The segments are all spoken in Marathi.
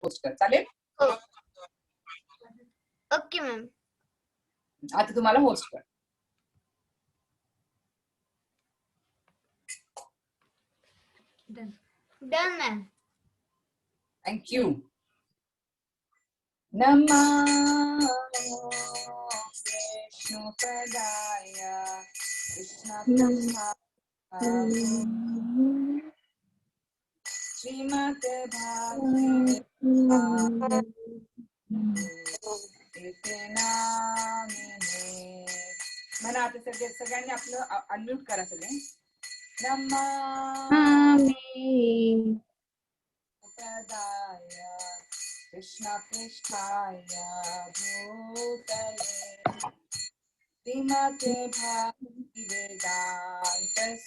होस्ट कर, चालेल? Okay ma'am. आता तुम्हाला होस्ट कर. Done ma'am. थँक्यू. नमो विष्णुपदाय कृष्णपृष्ठाय श्रीमते भागवते म्हणा आता सगळ्यांनी आपलं अनम्यूट करा सगळे. नमामि पदाय कृष्णपृष्ठाय भूतले श्रीमते भक्तिवेदान्त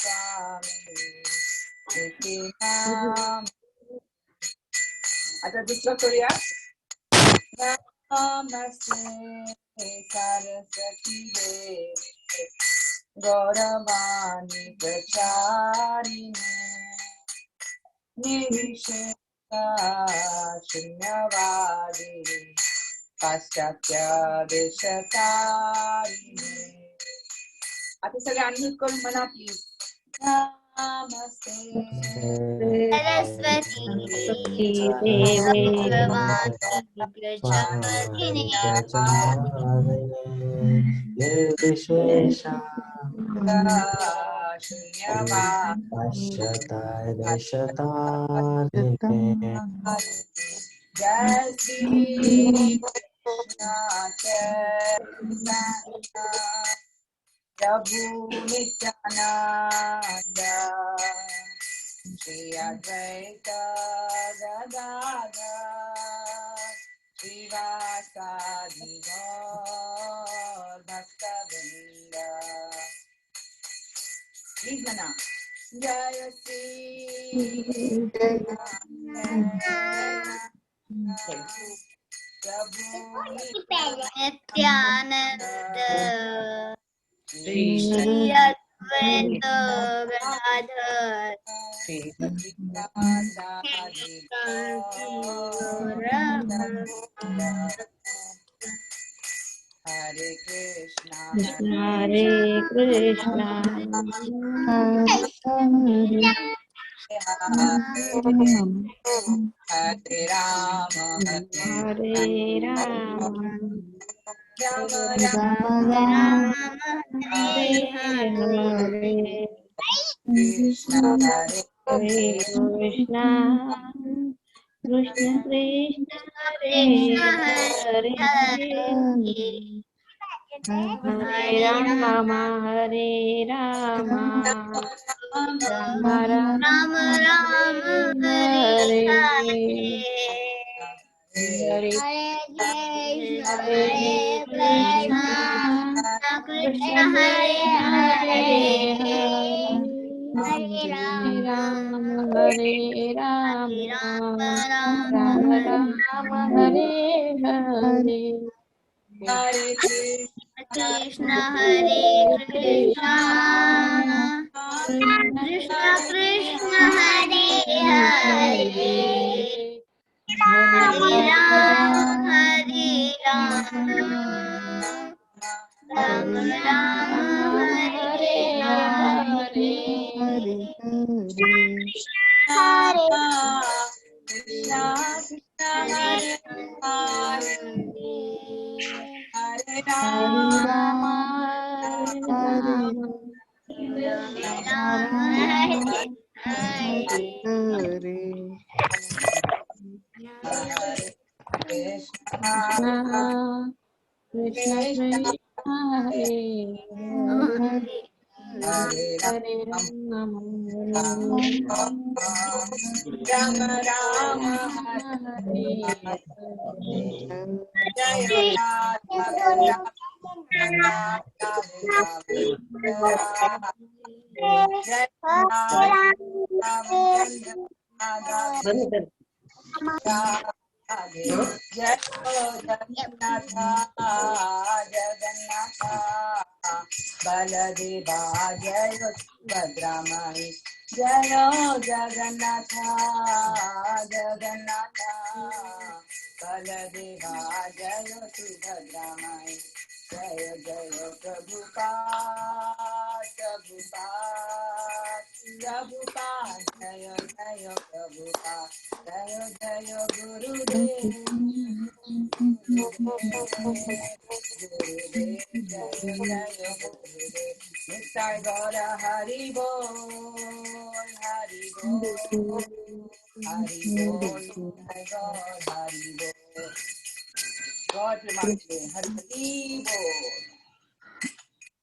स्वामी नाम. आता दुसरं करूया. नमस्ते सरस्वती देवी गौरवाणी प्रचारिणे निर्विशेषा शून्यवादी पाश्चात्य देशतारिणे. आता सगळे अनम्यूट करून म्हणा प्लीज. नमस्ते सरस्वती देवी गौरवाणी प्रचारिणे निर्विशेषा शून्यवादी देशतारिणे. जय श्री कृष्ण चैतन्य प्रभु नित्यानंद श्री अद्वैत गदाधर श्रीवासादि गौर भक्तवृंद. प्लीज मना. जय श्री प्रभु नित्यानंद श्री श्री अद्वैत गदाधर श्रीवासादि गौर हरे कृष्णा हरे कृष्णा हरे राम हरे राम राम राम राम हरे हरे कृष्ण हरे हरे कृष्णा कृष्ण कृष्ण हरे कृष्ण हरे हरे राम हरे राम राम राम राम राम हरे हरे हरे हरे कृष्ण कृष्ण हरे हरे हरे राम हरे राम राम राम हरे हरे हरे कृष्ण हरे कृष्ण कृष्ण कृष्ण हरे हरे हरे राम राम राम हरे हरे कृष्ण कृष्ण हरे हरे राम कृष्ण कृष्ण हरे हरे हरे राम राम राम हरे जय राधा जय जय जगन्नाथ जगन्नाथ बलदेवा जय सुभद्रा माई जय जगन्नाथ जगन्नाथ बलदेवा जय सुभद्रा माई जय जय प्रभुपाद प्रभुपाद प्रभुपाद जय जय प्रभुपाद जय जय गुरुदेव गुरुदेव जय जय गुरुदेव नित्य गौर हरि बोल हरि बोल हरि बोल नित्य गौर हरि बोल गौर प्रेमाचे हरि बोल.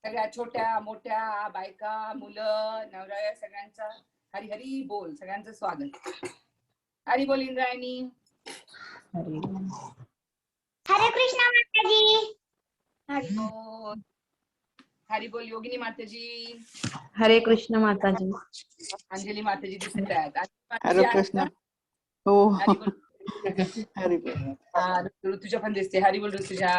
सगळ्या छोट्या मोठ्या बायका मुलं नवरा सगळ्यांचा हरी हरी बोल. सगळ्यांचं स्वागत. हरी बोल इंद्रायणी. हरे कृष्णा माताजी. हरी बोल. हरी बोल योगिनी माताजी. हरे कृष्ण माताजी. अंजली माताजी दिसत आहेत. हरे कृष्ण. हो हरी बोल. हरी बोल. ऋतुजा पण दिसते. हरी बोल ऋतुजा.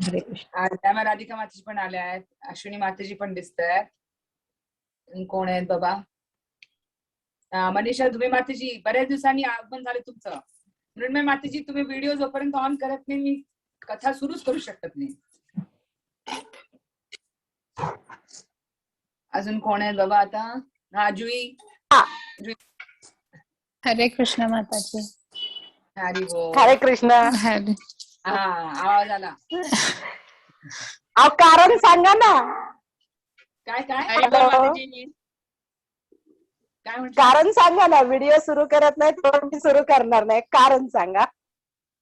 हरे कृष्ण. त्यामुळे राधिका माताजी पण आल्या आहेत. अश्विनी माताजी पण दिसत आहेत. कोण आहेत बाबा? मनीषा धुमे माताजी बऱ्याच दिवसांनी आगमन झालं तुमचं. मृण्मय माताजी तुम्ही व्हिडिओ जोपर्यंत ऑन करत नाही मी कथा सुरूच करू शकत नाही. अजून कोण आहे बाबा आता? हा जुई. हरे कृष्ण माताजी. हरी बोल. हरे कृष्ण. हरे हा आवाज आला. अहो कारण सांगा ना. काय काय हरे बोल माताजी. काय म्हणतो? कारण सांगा ना. व्हिडिओ सुरू करत नाही तर मी सुरू करणार नाही. कारण सांगा.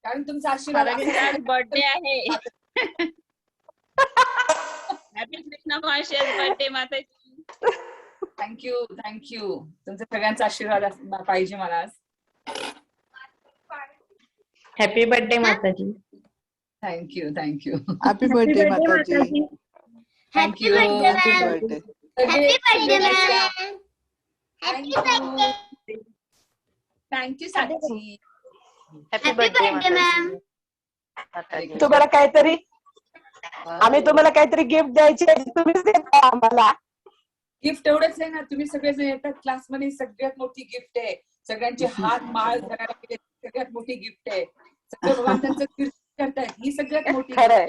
कारण तुमचा आशीर्वाद माताजींचा आज बर्थडे आहे. हॅपी कृष्णा कॉन्शियस बर्थडे माताजी. Thank you thank you. तुमचा सगळ्यांचा आशीर्वाद पाहिजे मला आज. हॅपी बर्थडे माताजी. Thank you thank you. हॅपी बर्थडे माताजी. Happy thank you. Birthday happy ma'am. Birthday. Happy birthday ma'am. Happy birthday. Thank you Sakshi. Happy birthday ma'am. तुम्हाला काहीतरी आम्ही तुम्हाला काहीतरी गिफ्ट द्यायची आहे, तुम्हीच देता आम्हाला. गिफ्ट एवढंच आहे ना. तुम्ही सगळेजण येतात क्लासमध्ये. सगळ्यात मोठी गिफ्ट आहे. सगळ्यांचे हात माळ करायला गेले सगळ्यात मोठी गिफ्ट आहे. सगळे भगवंतांचं कीर्तन करतायत ही सगळ्यात मोठी gift खरंय. आहे.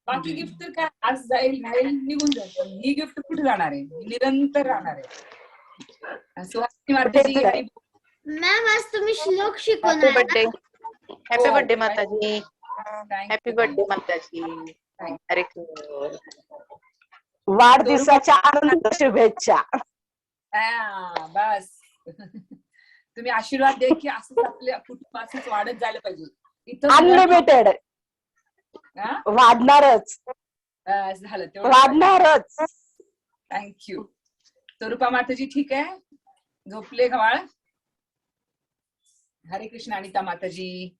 बाकी गिफ्ट तर काय आज जाईल राहील निघून जाईल. ही गिफ्ट कुठे जाणार आहे? निरंतर राहणार आहे. सुहासिनी माताजी हरी बोल. मॅम आज तुम्ही श्लोक हॅपी शिकवणार बर्थडे. ना? हॅपी हो, बर्थडे माताजी. Thank happy you, birthday thank you. माताजी. हरे कृष्ण. वाढदिवसाच्या आनंद शुभेच्छा. बस तुम्ही आशीर्वाद द्या की असंच आपल्या कुटुंब असंच वाढत जायला पाहिजे. इथं अनलिमिटेड हा? वाढणारच. बस झालं तेवढं. वाढणारच. थँक्यू. स्वरूपा माताजी ठीक आहे? झोपले का बाळ? हरे कृष्ण. अनिता माताजी.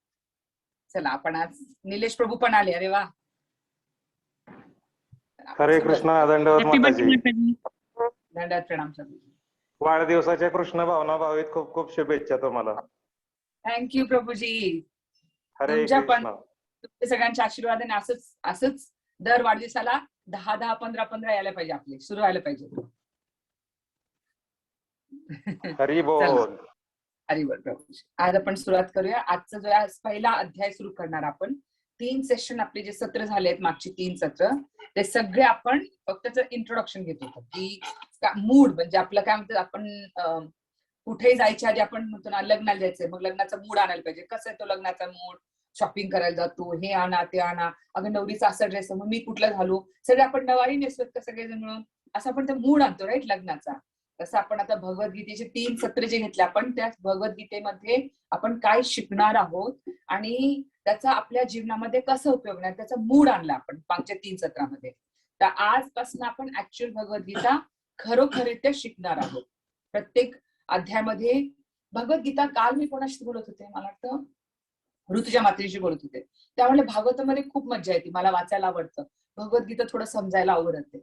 चला आपण आज निलेश प्रभू पण आले. अरे वा. हरे कृष्णा. दंडवत माताजी. दंडात प्रणाम सर. वाढदिवसाच्या कृष्ण भावना भावित खूप खूप शुभेच्छा तुम्हाला. थँक्यू प्रभूजी. हरे तुमच्या पण कृष्ण. तुमच्या सगळ्यांच्या आशीर्वादाने असंच असंच दर वाढदिवसाला 10 15 यायला पाहिजे. आपले सुरू व्हायला पाहिजे. हरी बोल. हरी बोल प्रभूजी. आज आपण सुरुवात करूया. आजचा जो आज पहिला अध्याय सुरू करणार आपण. 3 सेशन आपले जे सत्र झाले आहेत मागची 3 सत्र ते सगळे आपण फक्त त्याचं इंट्रोडक्शन घेत होतो की मूड म्हणजे आपलं काय म्हणतात आपण कुठेही जायच्या आधी आपण म्हणतो ना लग्नाला जायचंय मग लग्नाचा मूड आणायला पाहिजे. कसं आहे तो लग्नाचा मूड? शॉपिंग करायला जातो. हे आणा ते आणा. अगं नवरीचा असा ड्रेस मग मी कुठला घालू? सगळे आपण नवारी नेसवत का सगळेजण मिळून असं आपण ते मूड आणतो राईट लग्नाचा. तसं आपण आता भगवद्गीतेचे 3 सत्र जे घेतले आपण त्या भगवद्गीतेमध्ये आपण काय शिकणार आहोत आणि त्याचा आपल्या जीवनामध्ये कसं उपयोग नाही त्याचा मूड आणला आपण मागच्या 3 सत्रामध्ये. तर आजपासून आपण ऍक्च्युअल भगवद्गीता खरोखरीत्या शिकणार आहोत. प्रत्येक अध्यायामध्ये भगवद्गीता काल मी कोणाशी बोलत होते मला वाटतं ऋतुजा मात्रेशी बोलत होते. त्यामुळे भागवतामध्ये खूप मजा येते. मला वाचायला आवडतं. भगवद्गीता थोडं समजायला आवडते.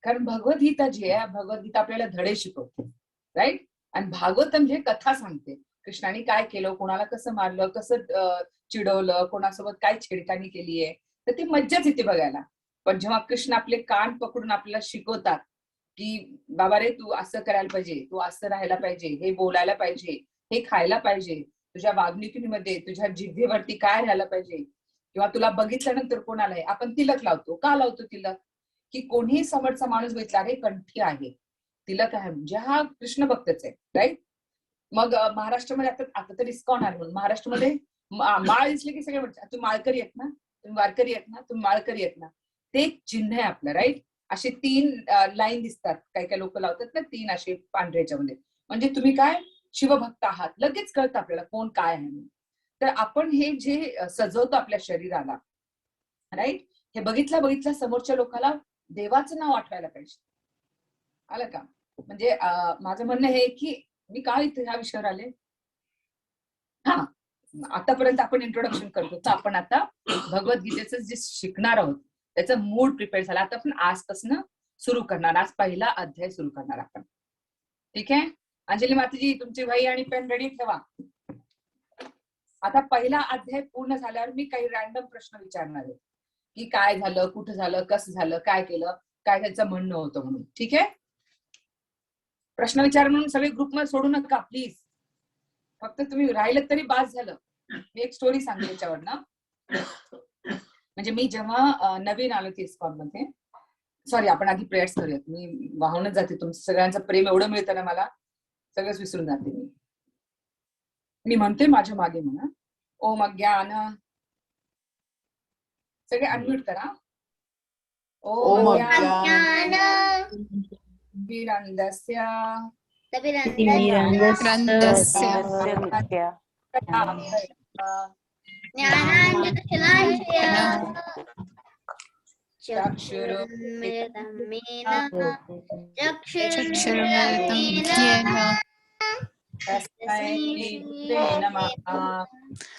कारण भगवद्गीता जी आहे भगवद्गीता आपल्याला धडे शिकवते राईट. आणि भागवतम जे कथा सांगते. कृष्णाने काय केलं, कोणाला कसं मारलं, कसं चिडवलं, कोणासोबत काय छेडखानी केली आहे तर ती मज्जाच येते बघायला. पण जेव्हा कृष्ण आपले कान पकडून आपल्याला शिकवतात की बाबा रे तू असं करायला पाहिजे, तू असं राहायला पाहिजे, हे बोलायला पाहिजे, हे खायला पाहिजे, तुझ्या वागणुकीमध्ये तुझ्या जिभेवरती काय राहायला पाहिजे, किंवा तुला बघितल्यानंतर कोणाला आहे आपण तिलक लावतो. का लावतो तिलक? की कोणीही समोरचा माणूस बघितला रे कंठी आहे, तिलक आहे, म्हणजे हा कृष्ण भक्तच आहे. राईट. मग महाराष्ट्रामध्ये आता तर इस्कॉन आहे म्हणून महाराष्ट्रामध्ये माळ दिसली की सगळे म्हणतात तुम्ही माळकरी आहेत ना, तुम्ही वारकरी आहेत ना, तुम्ही माळकरी आहेत ना. ते एक चिन्ह आहे आपलं. राईट. असे 3 लाईन दिसतात, काही काही लोक लावतात ना 3 असे पांढऱ्याच्या मध्ये, म्हणजे तुम्ही काय शिवभक्त आहात, लगेच कळतं आपल्याला कोण काय आहे म्हणून. तर आपण हे जे सजवतो आपल्या शरीराला, राईट, हे बघितल्या समोरच्या लोकांना देवाचं नाव आठवायला पाहिजे. आलं का? म्हणजे माझं म्हणणं हे की मी काय इथे ह्या विषयावर आले. हा, आतापर्यंत आपण इंट्रोडक्शन करतो, तर आपण आता भगवद्गीतेचं जे शिकणार आहोत त्याचं मूड प्रिपेअर झाला. आता आपण आजपासून सुरू करणार, आज पहिला अध्याय सुरू करणार आपण. ठीक आहे. अंजली माताजी तुमची वही आणि पेन रेडी ठेवा. आता पहिला अध्याय पूर्ण झाल्यावर मी काही रॅन्डम प्रश्न विचारणार आहे की काय झालं, कुठं झालं, कसं झालं, काय केलं, काय त्याचं म्हणणं होतं म्हणून. ठीक आहे. प्रश्न विचार म्हणून सगळे ग्रुपमध्ये सोडू नका प्लीज. फक्त तुम्ही राहिलं तरी बास झालं. मी एक स्टोरी सांगते त्याच्यावर ना. म्हणजे मी जेव्हा नवीन आलो होते इस्कॉन मध्ये, सॉरी आपण आधी प्रेयर्स करूयात. मी वाहूनच जाते, तुमचं सगळ्यांचं प्रेम एवढं मिळतं ना मला, सगळंच विसरून जाते मी म्हणते माझ्या मागे म्हणा. ओम अज्ञान, सगळे अनम्यूट करा. ओम ओम अज्ञान विरंदस्य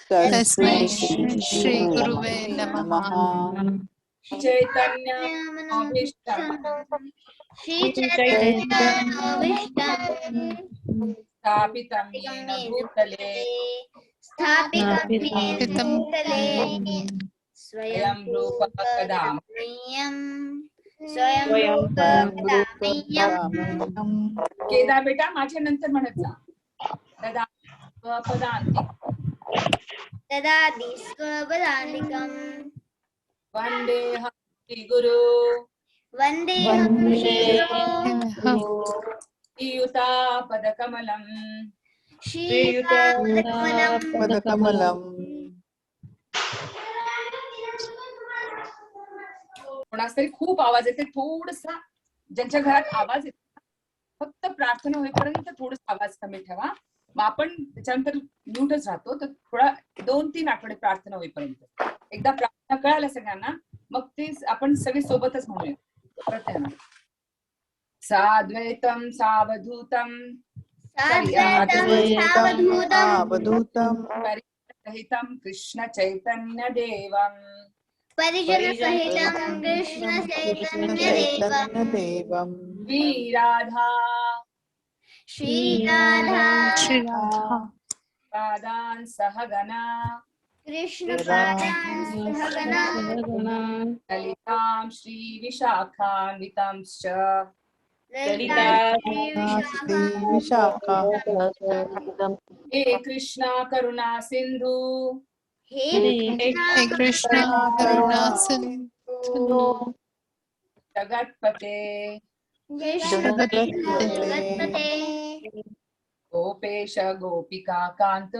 तस्मै श्री गुरुवे नमः. चैतन्य स्थापितं येन भूतले स्थापितं स्वयं रूप कदा केदार बेटा माझ्या नंतर म्हणत जा. तदा पदांती तदादि स्वपदान्तिकम् वन्देऽहं श्रीगुरु वन्देऽहं श्रीयुतापदकमलम् पदकमलम्. कोणास तरी खूप आवाज येते, थोडसा ज्यांच्या घरात आवाज येतो फक्त प्रार्थना होईपर्यंत थोडासा आवाज कमी ठेवा. मग आपण त्याच्यानंतर म्यूटच राहतो, तर थोडा 2-3 आठवडे प्रार्थना होईपर्यंत. एकदा प्रार्थना कळाल्या सगळ्यांना मग ते आपण सगळे सोबतच म्हणूया. प्रार्थना. साद्वैतम सावधूतम सावधूतम् परिरहितं कृष्ण चैतन्य देवम् परिजनसहितं कृष्ण चैतन्यदेवम् देवम् श्रीराधा श्रीराधा पादान् सहगना कृष्णपादान् सहगना ललितां श्रीविशाखान्वितांश्च विशाखा. हे कृष्णा करुणा सिंधु हे कृष्ण करुणा सिंधु जगत्पते जगत्पते गोपेश गोपिका कांत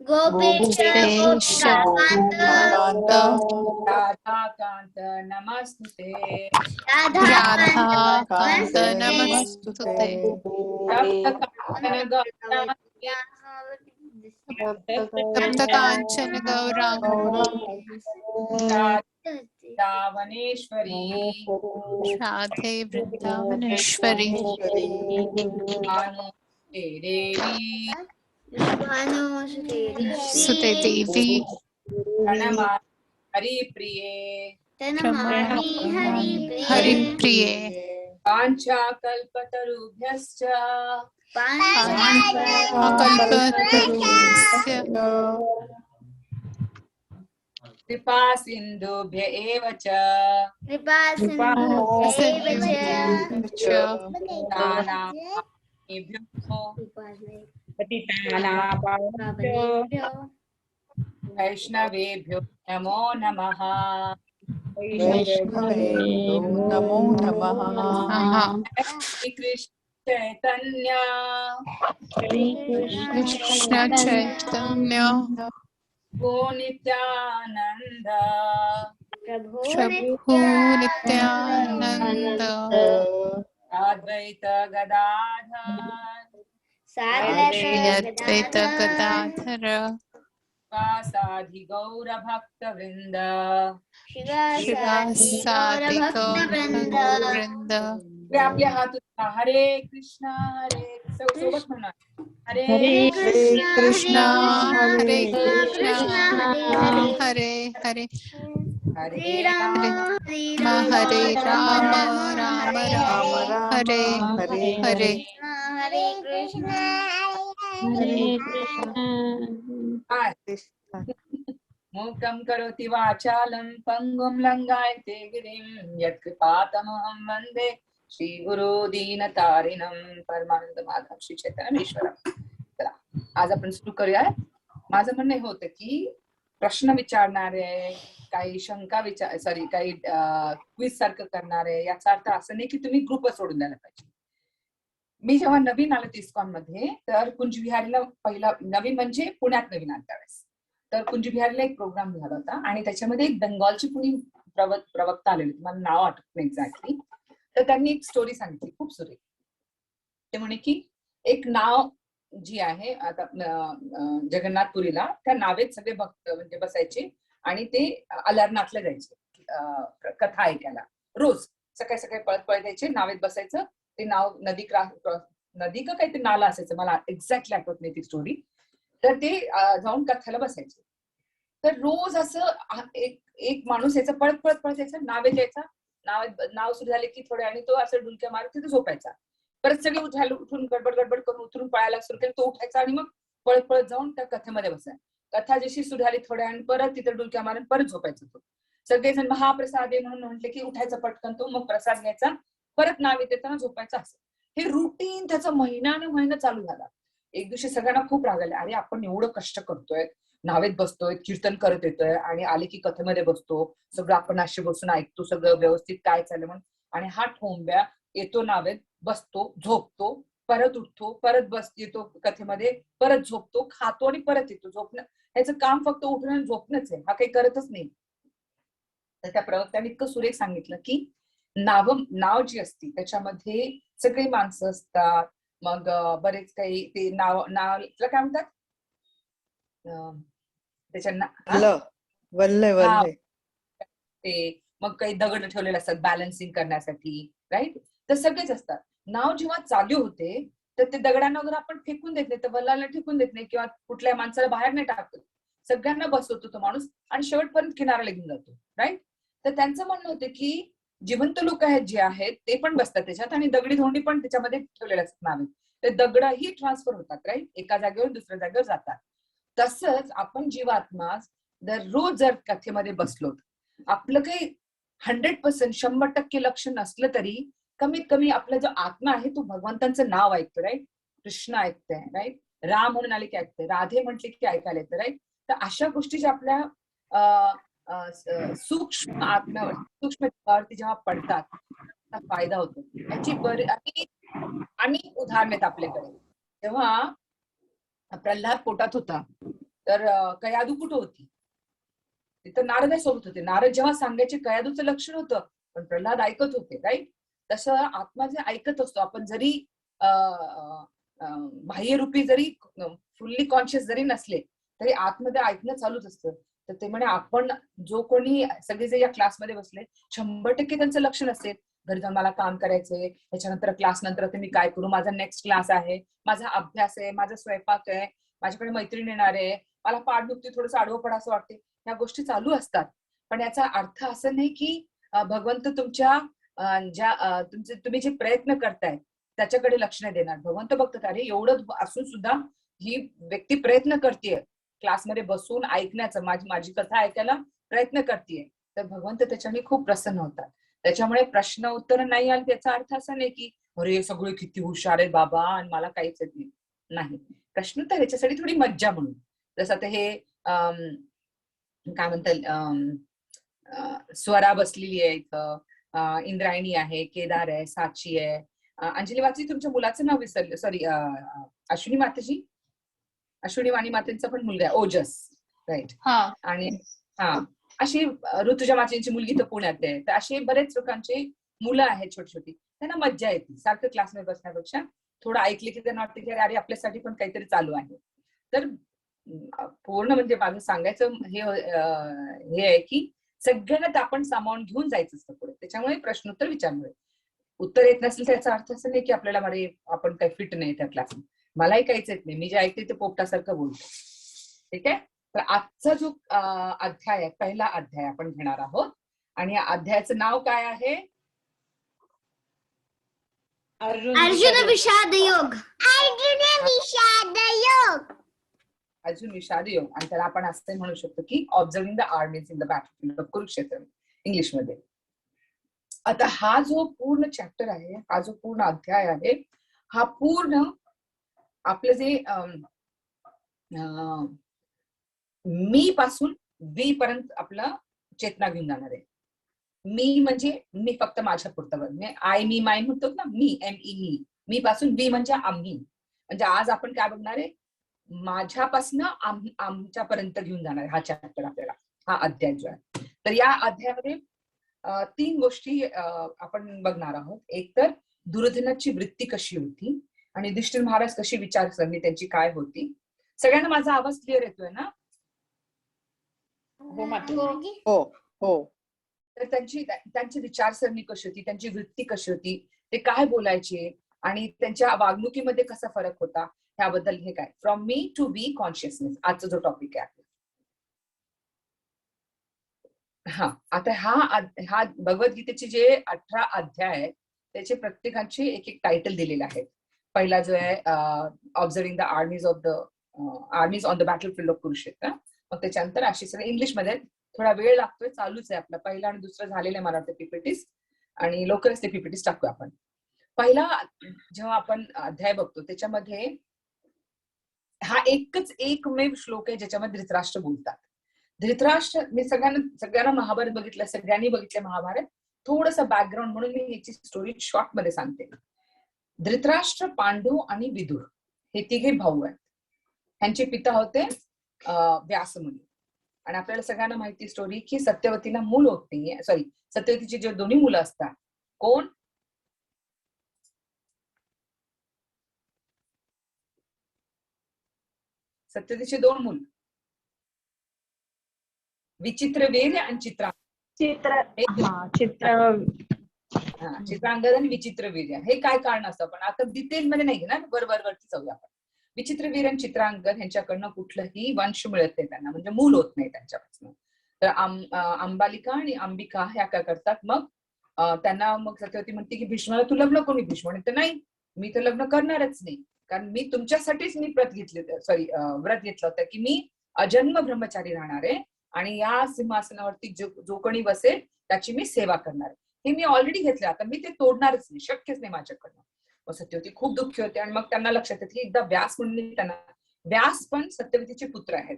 गोपेश गोपिकान्त राधा कांत नमस्तुते राधाकान्त नमस्तुते. नमस्तुते वृंदावनेश्वरी राधे वृंदावनेश्वरी देवी सुते देवी हरिप्रिये तनमामि हरिप्रिये पाञ्चाकल्पतरुभ्यश्च कल्पतरुभ्यश्च कृपा सिन्धुभ्य एव च कृपा सिन्धुभ्यैव च दानाभ्यो पावनेभ्यो वैष्णवेभ्यो नमो नमः। वैष्णवेभ्यो नमो नमः। श्री कृष्ण चैतन्य कृष्ण चैतन्य गो नित्यानंद प्रभु प्रभु नित्यानंद अद्वैत गदाधर अद्वैत गदाधर वासाधि गौर भक्त वृंद शिवासादि गौरभक्तवृंद वृंद आपले हात उचला. हरे कृष्णा सोबत म्हणा हरे कृष्ण हरे कृष्ण कृष्ण हरे हरे हरे हरे राम हरे राम राम राम हरे हरे हरे कृष्ण मूकं करोति वाचालं पंगुं लंघयते गिरिं यत्कृपातमहं वन्दे श्रीगुरु दीनतारिणं परमानंद माधव श्री चैतन्येश्वरं. चला आज आपण सुरू करूया. माझं म्हणणं हे होतं की प्रश्न विचारणारे काही शंका काही क्विज सारखं करणारे याचा अर्थ असं नाही की तुम्ही ग्रुप सोडून द्यायला पाहिजे. मी जेव्हा नवीन आले इस्कॉन मध्ये तर कुंजविहारीला पहिला नवीन म्हणजे पुण्यात नवीन आले त्यावेळेस तर कुंजविहारीला एक प्रोग्राम झाला होता आणि त्याच्यामध्ये एक बेंगॉलची कुणी प्रवक्ता आलेले, मला नाव आठवत नाही एक्झॅक्टली. तर त्यांनी एक स्टोरी सांगितली खूप सुरेख. ते म्हणे की एक नाव जी आहे आता जगन्नाथपुरीला त्या नावेत सगळे भक्त म्हणजे बसायचे आणि ते अलारनाथला जायचे कथा ऐकायला. रोज सकाळी सकाळी पळत पळत यायचे, नावेत बसायचं. ते नाव नदी का काहीतरी नाला असायचं, मला एक्झॅक्टली आठवत नाही ती स्टोरी. तर ते जाऊन कथेला बसायचे. तर रोज असं एक माणूस यायचा, पळत पळत पळत यायचा, नावेत यायचा. नाव सुरू झाले की थोड्या आणि तो असं डुलक्या मारत तिथे झोपायचा. परत सगळे उठून गडबड गडबड करून उतरून पळायला सुरू केलं. तो उठायचा आणि मग पळत पळत जाऊन त्या कथेमध्ये बसायचा. कथा जशी सुरू झाली थोड्या आणि परत तिथे डुलक्या मारून परत झोपायचा. तो सगळेजण महाप्रसाद आहे म्हणून म्हटले की उठायचा पटकन, तो मग प्रसाद घ्यायचा, परत नावेत येताना झोपायचं. असं हे रुटीन त्याचं महिना चालू झाला. एक दिवशी सगळ्यांना खूप राग आला, अरे आपण एवढं कष्ट करतोय, नावेत बसतोय, कीर्तन करत येतोय आणि आले की कथेमध्ये बसतो, सगळं आपण अशी बसून ऐकतो सगळं व्यवस्थित काय चाललं म्हणून, आणि हा ठोंब्या येतो नावेत बसतो, झोपतो, परत उठतो, परत येतो कथेमध्ये, परत झोपतो, खातो आणि परत येतो. झोपणं ह्याचं काम फक्त उठणं आणि झोपणंच आहे, हा काही करतच नाही. तर त्या प्रवक्त्याने इतकं सुरेख सांगितलं की नाव जी असती त्याच्यामध्ये सगळी माणसं असतात, मग बरेच काही ते नावला काय म्हणतात ते मग काही दगड ठेवलेले असतात बॅलन्सिंग करण्यासाठी, राईट. तर सगळेच असतात. नाव जेव्हा चालू होते तर ते दगडांना वगैरे आपण फेकून देत नाही, तर वल्लाला फेकून देत नाही किंवा कुठल्या माणसाला बाहेर नाही टाकत, सगळ्यांना बसवतो तो माणूस आणि शेवटपर्यंत किनाऱ्याला घेऊन जातो, राईट. तर त्यांचं म्हणणं होतं की जिवंत लोक आहेत जे आहेत ते पण बसतात त्याच्यात आणि दगडी धोंडी पण त्याच्यामध्ये ठेवलेले असतात नावे, ते दगडही ट्रान्सफर होतात, राईट, एका जागेवर दुसऱ्या जागेवर जातात. तसंच आपण जीवात्मा दररोज जर कथेमध्ये बसलो, आपलं काही 100% 100% लक्ष नसलं तरी कमीत कमी आपला जो आत्मा आहे तो भगवंतांचं नाव ऐकतो, राईट, कृष्ण ऐकतंय, राईट, राम म्हणून आले की ऐकतंय, राधे म्हटले की ऐकायला येतं, राईट. तर अशा गोष्टी ज्या आपल्या सूक्ष्म आत्म्यावर सूक्ष्म जीवावरती जेव्हा पडतात त्याचा फायदा होतो. याची अनेक उदाहरण आहेत आपल्याकडे. जेव्हा प्रल्हाद पोटात होता तर कयादू कुठं होती, तिथं नारदासोबत होते. नारद जेव्हा सांगायचे कयादूचं लक्षण होतं, पण प्रल्हाद ऐकत होते, राईट. तसं आत्मा जे ऐकत असतो, आपण जरी बाह्यरूपी जरी फुल्ली कॉन्शियस जरी नसले तरी आतमध्ये ऐकणं चालूच असतं. तर ते म्हणे आपण जो कोणी सगळे जे या क्लासमध्ये बसले 100% त्यांचं लक्ष नसेल, घरी जाऊन मला काम करायचंय, त्याच्यानंतर क्लास नंतर आता मी काय करू, माझा नेक्स्ट क्लास आहे, माझा अभ्यास आहे, माझा स्वयंपाक आहे, माझ्याकडे मैत्रीण येणार आहे, मला पाठ दुखते, थोडंसं आडवं पडा असं वाटते, या गोष्टी चालू असतात. पण याचा अर्थ असं नाही की भगवंत तुमच्या तुम्ही जे प्रयत्न करताय त्याच्याकडे लक्ष नाही देणार. भगवंत बघतात, अरे एवढं असून सुद्धा ही व्यक्ती प्रयत्न करतेय, क्लासमध्ये बसून ऐकण्याचं, माझी कथा ऐकायला प्रयत्न करतेय, तर भगवंत त्याच्याने खूप प्रसन्न होतात. त्याच्यामुळे प्रश्न उत्तर नाही आले त्याचा अर्थ असा नाही की अरे सगळे किती हुशार आहेत बाबा आणि मला काहीच येत नाही. प्रश्न उत्तर ह्याच्यासाठी थोडी मज्जा म्हणून. जसं आता हे काय म्हणतात, स्वरा बसलेली आहे इथं, इंद्रायणी आहे, केदार आहे, साची आहे. अंजली माताजी तुमच्या मुलाचं नाव विसरलं, सॉरी, अश्विनी माताजी, अश्विनी वाणी मातेंचा पण मुलगा आहे ओजस, राईट. आणि अशी ऋतुजा मातेंची मुलगी तर पुण्यात आहे. तर असे बरेच लोकांचे मुलं आहेत छोटी छोटी, त्यांना मज्जा येते सारखं क्लासमध्ये बसण्यापेक्षा थोडं ऐकले की त्यांना वाटतं की अरे आपल्यासाठी पण काहीतरी चालू आहे. तर पूर्ण म्हणजे माझं सांगायचं हे आहे की सगळ्यांना आपण सामावून घेऊन जायचं असतं पुढे. त्याच्यामुळे प्रश्नोत्तर विचारमुळे उत्तर येत नसेल त्याचा अर्थ असं नाही की आपल्याला अरे आपण काही फिट नाही त्या क्लासमध्ये. मलाही काहीच येत नाही, मी जे ऐकते ते पोपटासारखं बोलतो. ठीक आहे. तर आजचा जो अध्याय आहे, पहिला अध्याय आपण घेणार आहोत आणि या अध्यायाचं नाव काय आहे? अर्जुन विषाद योग. अर्जुन विषाद योग. अर्जुन विषाद योग. आणि त्याला आपण असं म्हणू शकतो की observing the armies in the battlefield of Kurukshetra इंग्लिशमध्ये. आता हा जो पूर्ण चॅप्टर आहे, हा जो पूर्ण अध्याय आहे, हा पूर्ण आपलं जे मी पासून वी पर्यंत आपलं चेतना घेऊन जाणार आहे. मी म्हणजे मी फक्त माझ्या पुरतं, आय मी माय म्हणतो ना, मी मी. मी पासून वी म्हणजे आम्ही. म्हणजे आज आपण काय बघणार आहे, माझ्यापासनं आमच्यापर्यंत घेऊन जाणार आहे हा चॅप्टर आपल्याला, हा अध्याय जो आहे. तर या अध्यायामध्ये 3 गोष्टी आपण बघणार आहोत. एक तर दुर्योधनाची वृत्ती कशी होती आणि युधिष्ठिर महाराज कशी विचारसरणी त्यांची काय होती. सगळ्यांना माझा आवाज क्लिअर येतोय ना? हो हो. तर त्यांची विचारसरणी कशी होती, त्यांची वृत्ती कशी होती, ते काय बोलायचे आणि त्यांच्या वागणुकीमध्ये कसा फरक होता, ह्याबद्दल हे काय from me to be consciousness आजचा जो टॉपिक आहे. आता हा भगवद्गीतेचे जे 18 अध्याय आहेत त्याचे प्रत्येकाचे एक एक टायटल दिलेले आहेत. पहिला जो आहे observing the armies on the battlefield of Kurukshetra. मग त्याच्यानंतर अशी सगळे इंग्लिशमध्ये, थोडा वेळ लागतोय, चालूच आहे आपला. पहिला आणि दुसरं झालेलं आहे मला वाटतं पीपीटीस, आणि लवकरच ते पीपीटीस टाकू आपण. पहिला जेव्हा आपण अध्याय बघतो त्याच्यामध्ये हा एकमेव श्लोक आहे ज्याच्यामध्ये धृतराष्ट्र बोलतात. धृतराष्ट्र, मी सगळ्यांना महाभारत बघितलं, सगळ्यांनी बघितलं महाभारत. थोडस बॅकग्राऊंड म्हणून मी याची स्टोरी शॉर्ट मध्ये सांगते. धृतराष्ट्र, पांडू आणि विदुर हे तिघे भाऊ आहेत. ह्यांचे पिता होते व्यासमुनी. आणि आपल्याला सगळ्यांना माहिती स्टोरी की सत्यवतीला मूल होत नाहीये. सॉरी, सत्यवतीची जे दोन्ही मुलं असतात, कोण? सत्यवतीचे 2 मुलं, विचित्रवीर्य आणि चित्रांगद आणि विचित्रवीर्य. हे काय कारण असतं पण आता डिटेल मध्ये नाही घेणार, वरती जाऊया आपण. विचित्रवीर्य आणि चित्रांगद यांच्याकडनं कुठलंही वंश मिळत नाही त्यांना, म्हणजे मूल होत नाही त्यांच्यापासून. तर अंबालिका आणि अंबिका ह्या काय करतात, मग त्यांना मग सत्यवती म्हणते की भीष्माला तू लग्न कोणी? भीष्म म्हणते नाही, मी तर लग्न करणारच नाही, कारण मी तुमच्यासाठीच मी व्रत घेतलं होतं की मी अजन्म ब्रह्मचारी राहणार आहे आणि या सिंहासनावरती जो कोणी बसेल त्याची मी सेवा करणार. हे मी ऑलरेडी घेतलं, आता मी ते तोडणारच नाही, शक्यच नाही माझ्याकडनं. मग सत्यवती खूप दुःखी होते आणि मग त्यांना लक्षात येते की एकदा व्यास म्हणून त्यांना, व्यास पण सत्यवतीचे पुत्र आहेत.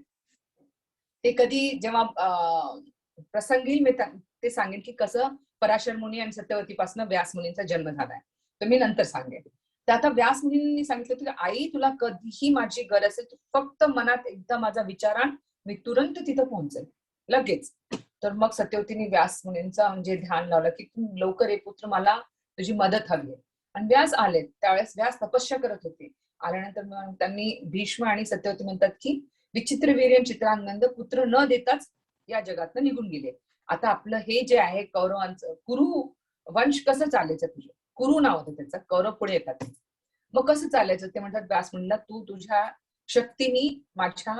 ते कधी जेव्हा प्रसंग येईल मी ते सांगेन की कसं पराशर मुनी आणि सत्यवतीपासून व्यास मुनींचा जन्म झालाय, तर मी नंतर सांगेन. तर आता व्यास मुनींनी सांगितलं की आई तुला कधीही माझी गरज असेल, तू फक्त मनात एकदा माझा विचार आण, मी तुरंत तिथं पोहोचेल लगेच. तर मग सत्यवतीने व्यास मुनींचा म्हणजे ध्यान लावलं की तू लवकर ये पुत्र, मला तुझी मदत हवी आहे. आणि व्यास आले. त्यावेळेस व्यास तपस्या करत होते. आल्यानंतर मग त्यांनी भीष्म आणि सत्यवती म्हणतात की विचित्रवीर्य चित्रांगद पुत्र न देताच या जगातनं निघून गेले. आता आपलं हे जे आहे कौरवांचं कुरु वंश कसं चालायचं, तुझं कुरु नाव होतं त्याचं, कौरव पुढे येतात. मग कसं चालायचं ते म्हणतात व्यास म्हणला तू तुझ्या शक्तीने माझ्या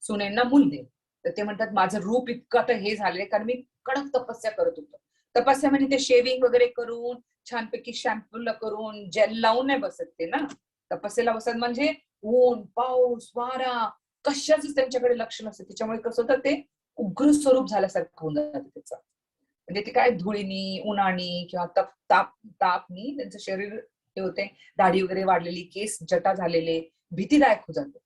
सुनेंना मूल दे. तर ते म्हणतात माझं रूप इतकं आता हे झालंय कारण मी कडक तपस्या करत होतो. तपस्या म्हणजे ते शेविंग वगैरे करून छानपैकी शॅम्पूला करून जेल लावून नाही बसत ते ना. तपस्येला बसत म्हणजे ऊन, पाऊस, वारा, कशाच त्यांच्याकडे लक्ष नसतं. त्याच्यामुळे कसं होतं, ते उग्र स्वरूप झाल्यासारखं होऊन जातं त्याचं. म्हणजे ते काय धुळीनी, उन्हानी किंवा तापनी त्यांचं शरीर हे होते, दाढी वगैरे वाढलेली, केस जटा झालेले, भीतीदायक होत जाते.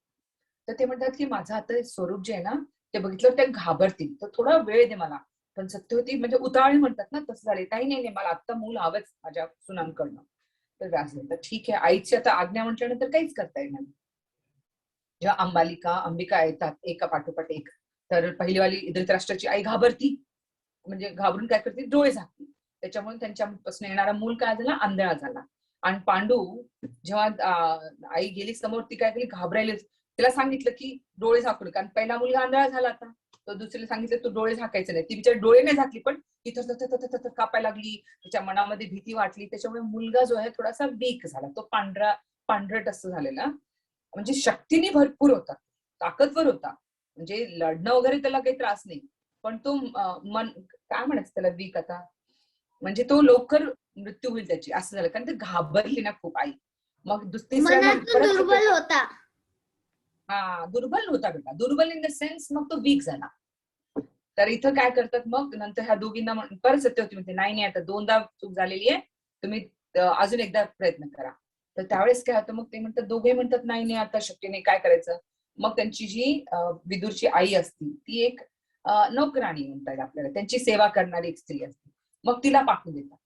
तर ते म्हणतात की माझं आता स्वरूप जे आहे ना, ते बघितलं ते घाबरतील, तर थोडा वेळ दे मला. पण सत्यवती म्हणजे उतावळी म्हणतात ना, तसं झाले. नाही नाही, मला आता मूल हवंच माझ्या सुनांकडनं. तर व्यास म्हणतात ठीक आहे, आईची आता आज्ञा म्हटल्यानंतर काहीच करता येणार नाही. जेव्हा अंबिका येतात एका पाठोपाठ एक, तर पहिलीवाली धृतराष्ट्राची आई घाबरती, म्हणजे घाबरून काय करते, डोळे झाकते. त्याच्यामुळे त्यांच्यापासून येणारा मूल काय झाला, आंधळा झाला. आणि पांडू जेव्हा आई गेली समोर, ती काय केली, घाबरायली. तिला सांगितलं की डोळे झाकून, कारण पहिला मुलगा आंधळा झाला आता, तर दुसरीला सांगितलं तू डोळे झाकायचे नाही. ती बिचारी डोळे नाही झाकली, पण ती कापायला लागली, तिच्या मनामध्ये भीती वाटली. त्याच्यामुळे मुलगा जो आहे थोडासा वीक झाला, तो पांढरट असं झालेला. म्हणजे शक्तीने भरपूर होता, ताकदवर होता, म्हणजे लढणं वगैरे त्याला काही त्रास नाही, पण तो मन काय म्हणायचं त्याला, वीक आता, म्हणजे तो लवकर मृत्यू होईल त्याची, असं झालं. कारण ते घाबरली ना खूप आई. मग मनातून दुर्बल होता. दुर्बल होता बेटा, दुर्बल इन द सेन्स मग तो वीक झाला. तर इथं काय करतात मग नंतर ह्या दोघींना परत सत्यवती म्हणते नाही, आता 2दा चूक झालेली आहे, तुम्ही अजून एकदा प्रयत्न करा. तर त्यावेळेस काय होतं, मग ते म्हणतात, दोघे म्हणतात नाही आता शक्य नाही, काय करायचं. मग त्यांची जी विदुरची आई असती, ती एक नौकराणी म्हणता येईल आपल्याला, त्यांची सेवा करणारी एक स्त्री असते. मग तिला पाठवून देतात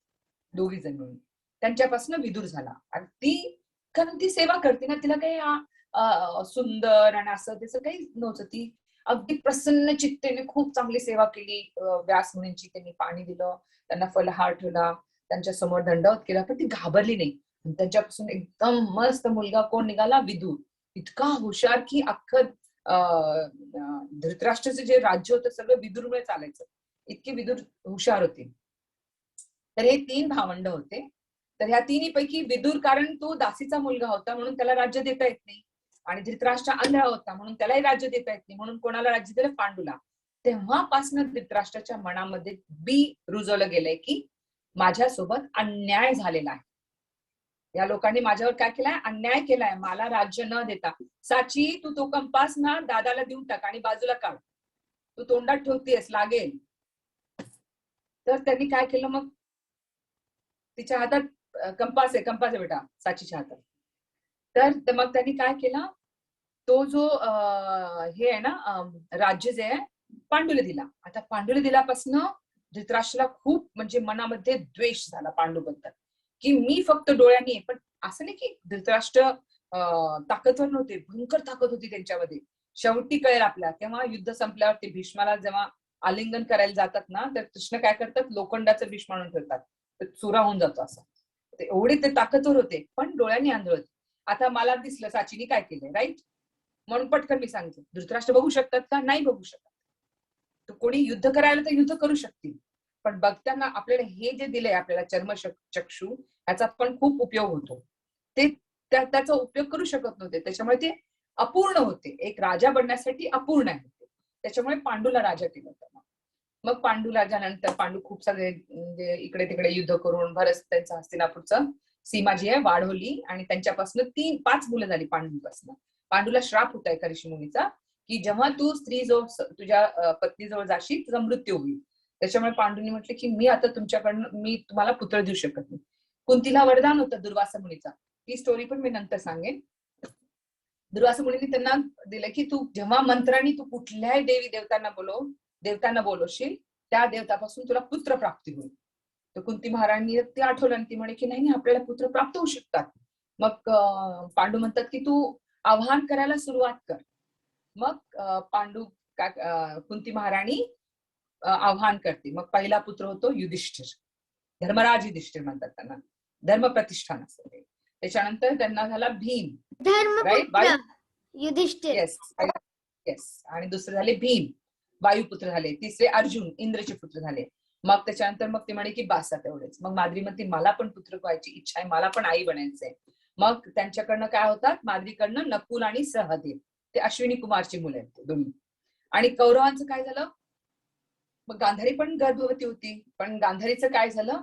दोघी जण मिळून. त्यांच्यापासून विदुर झाला. आणि ती कारण ती सेवा करते ना, तिला काही सुंदर आणि असं त्याचं काही नव्हतं. ती अगदी प्रसन्न चित्तेने खूप चांगली सेवा केली व्यास मुनींची. त्यांनी पाणी दिलं, त्यांना फलहार ठेवला, त्यांच्या समोर दंडवत केला, पण ती घाबरली नाही. त्यांच्यापासून एकदम मस्त मुलगा कोण निघाला, विदुर. इतका हुशार की अख्खं धृतराष्ट्राचं जे राज्य होतं सगळं विदुरमुळे चालायचं, इतके विदुर हुशार होते. तर हे 3 भावंड होते. तर ह्या तिन्हीपैकी विदुर, कारण तो दासीचा मुलगा होता म्हणून त्याला राज्य देता येत नाही, आणि धृतराष्ट्र आंधळा होता म्हणून त्यालाही राज्य देता येत नाही, म्हणून कोणाला राज्य दिलं, पांडूला. तेव्हापासून धृतराष्ट्राच्या मनामध्ये रुजवलं गेलंय की माझ्यासोबत अन्याय झालेला आहे, या लोकांनी माझ्यावर काय केलाय, अन्याय केलाय, मला राज्य न देता. साची, तू तो कंपास ना दादाला देऊन टाक आणि बाजूला काढ, तू तोंडात ठेवतेस, लागेल. तर त्यांनी काय केलं, मग तिच्या हातात कंपास आहे बेटा, साचीच्या हातात. तर मग त्यांनी काय केलं, तो जो हे आहे ना राज्य जे आहे पांडूला दिला. आता पांडूला दिल्यापासून धृतराष्ट्राला खूप म्हणजे मनामध्ये द्वेष झाला पांडूबद्दल, की मी फक्त डोळ्यांनी आहे. पण असं नाही की धृतराष्ट्र ताकदवर नव्हते, भयंकर ताकद होती त्यांच्यामध्ये. शेवटी कळेल आपल्या, तेव्हा युद्ध संपल्यावर ते भीष्माला जेव्हा आलिंगन करायला जातात ना, तर कृष्ण काय करतात, लोखंडाचं विष म्हणून ठेवतात, तर चुरा होऊन जातो असं. एवढे ते ताकदवर होते, पण डोळ्यांनी आंधळ होते. आता मला दिसलं साचीने काय केलंय, राईट, म्हणून पटकन मी सांगते, धृतराष्ट्र बघू शकतात का, नाही बघू शकत. तर कोणी युद्ध करायला तर युद्ध करू शकतील, पण बघताना आपल्याला हे जे दिलंय आपल्याला चर्मचक्षु, याचा पण खूप उपयोग होतो. ते त्याचा उपयोग करू शकत नव्हते, त्याच्यामुळे ते अपूर्ण होते, एक राजा बनण्यासाठी अपूर्ण आहे. त्याच्यामुळे पांडूला राजा केलं होतं. मग पांडू राजानंतर पांडू खूप सारे म्हणजे इकडे तिकडे युद्ध करून बरंच त्यांचं हस्तिनापूरचं सीमा जी आहे वाढवली, आणि त्यांच्यापासून 5 मुलं झाली पांडूपासून. पांडूला श्राप होता एका ऋषीमुनीचा, की जेव्हा तू स्त्रीजवळ तुझ्या पत्नीजवळ जाशील तुझा मृत्यू होईल. त्याच्यामुळे पांडूंनी म्हटलं की मी आता मी तुम्हाला पुत्र देऊ शकत नाही. कुंतीला वरदान होतं दुर्वासा मुनीचा, ती स्टोरी पण मी नंतर सांगेन. दुर्वासा मुनींनी त्यांना दिलं की तू जेव्हा मंत्राने तू कुठल्याही देवी देवतांना बोलवशील, त्या देवतापासून तुला पुत्र प्राप्ती होईल. तर कुंती महाराणी ते आठवलं आणि ती म्हणे की नाही, आपल्याला पुत्र प्राप्त होऊ शकतात. मग पांडू म्हणतात की तू आव्हान करायला सुरुवात कर. मग कुंती महाराणी आव्हान करते. मग पहिला पुत्र होतो युधिष्ठिर, धर्मराज युधिष्ठिर म्हणतात त्यांना, धर्म प्रतिष्ठान असतं ते. त्याच्यानंतर त्यांना झाला भीम, धर्मपुत्र युधिष्ठिर. येस. आणि दुसरे झाले भीम, वायुपुत्र झाले. तिसरे अर्जुन, इंद्रचे पुत्र झाले. मग त्याच्यानंतर मग ते म्हणे की बासा तेवढेच. मग माद्री म्हणते मला पण पुत्र व्हायची इच्छा आहे, मला पण आई बनायचंय. मग त्यांच्याकडनं काय होतात, माद्रीकडनं नकुल आणि सहदेव, ते अश्विनी कुमारची मुलं आहेत ते दोन्ही. आणि कौरवांचं काय झालं, मग गांधारी पण गर्भवती होती, पण गांधारीचं काय झालं,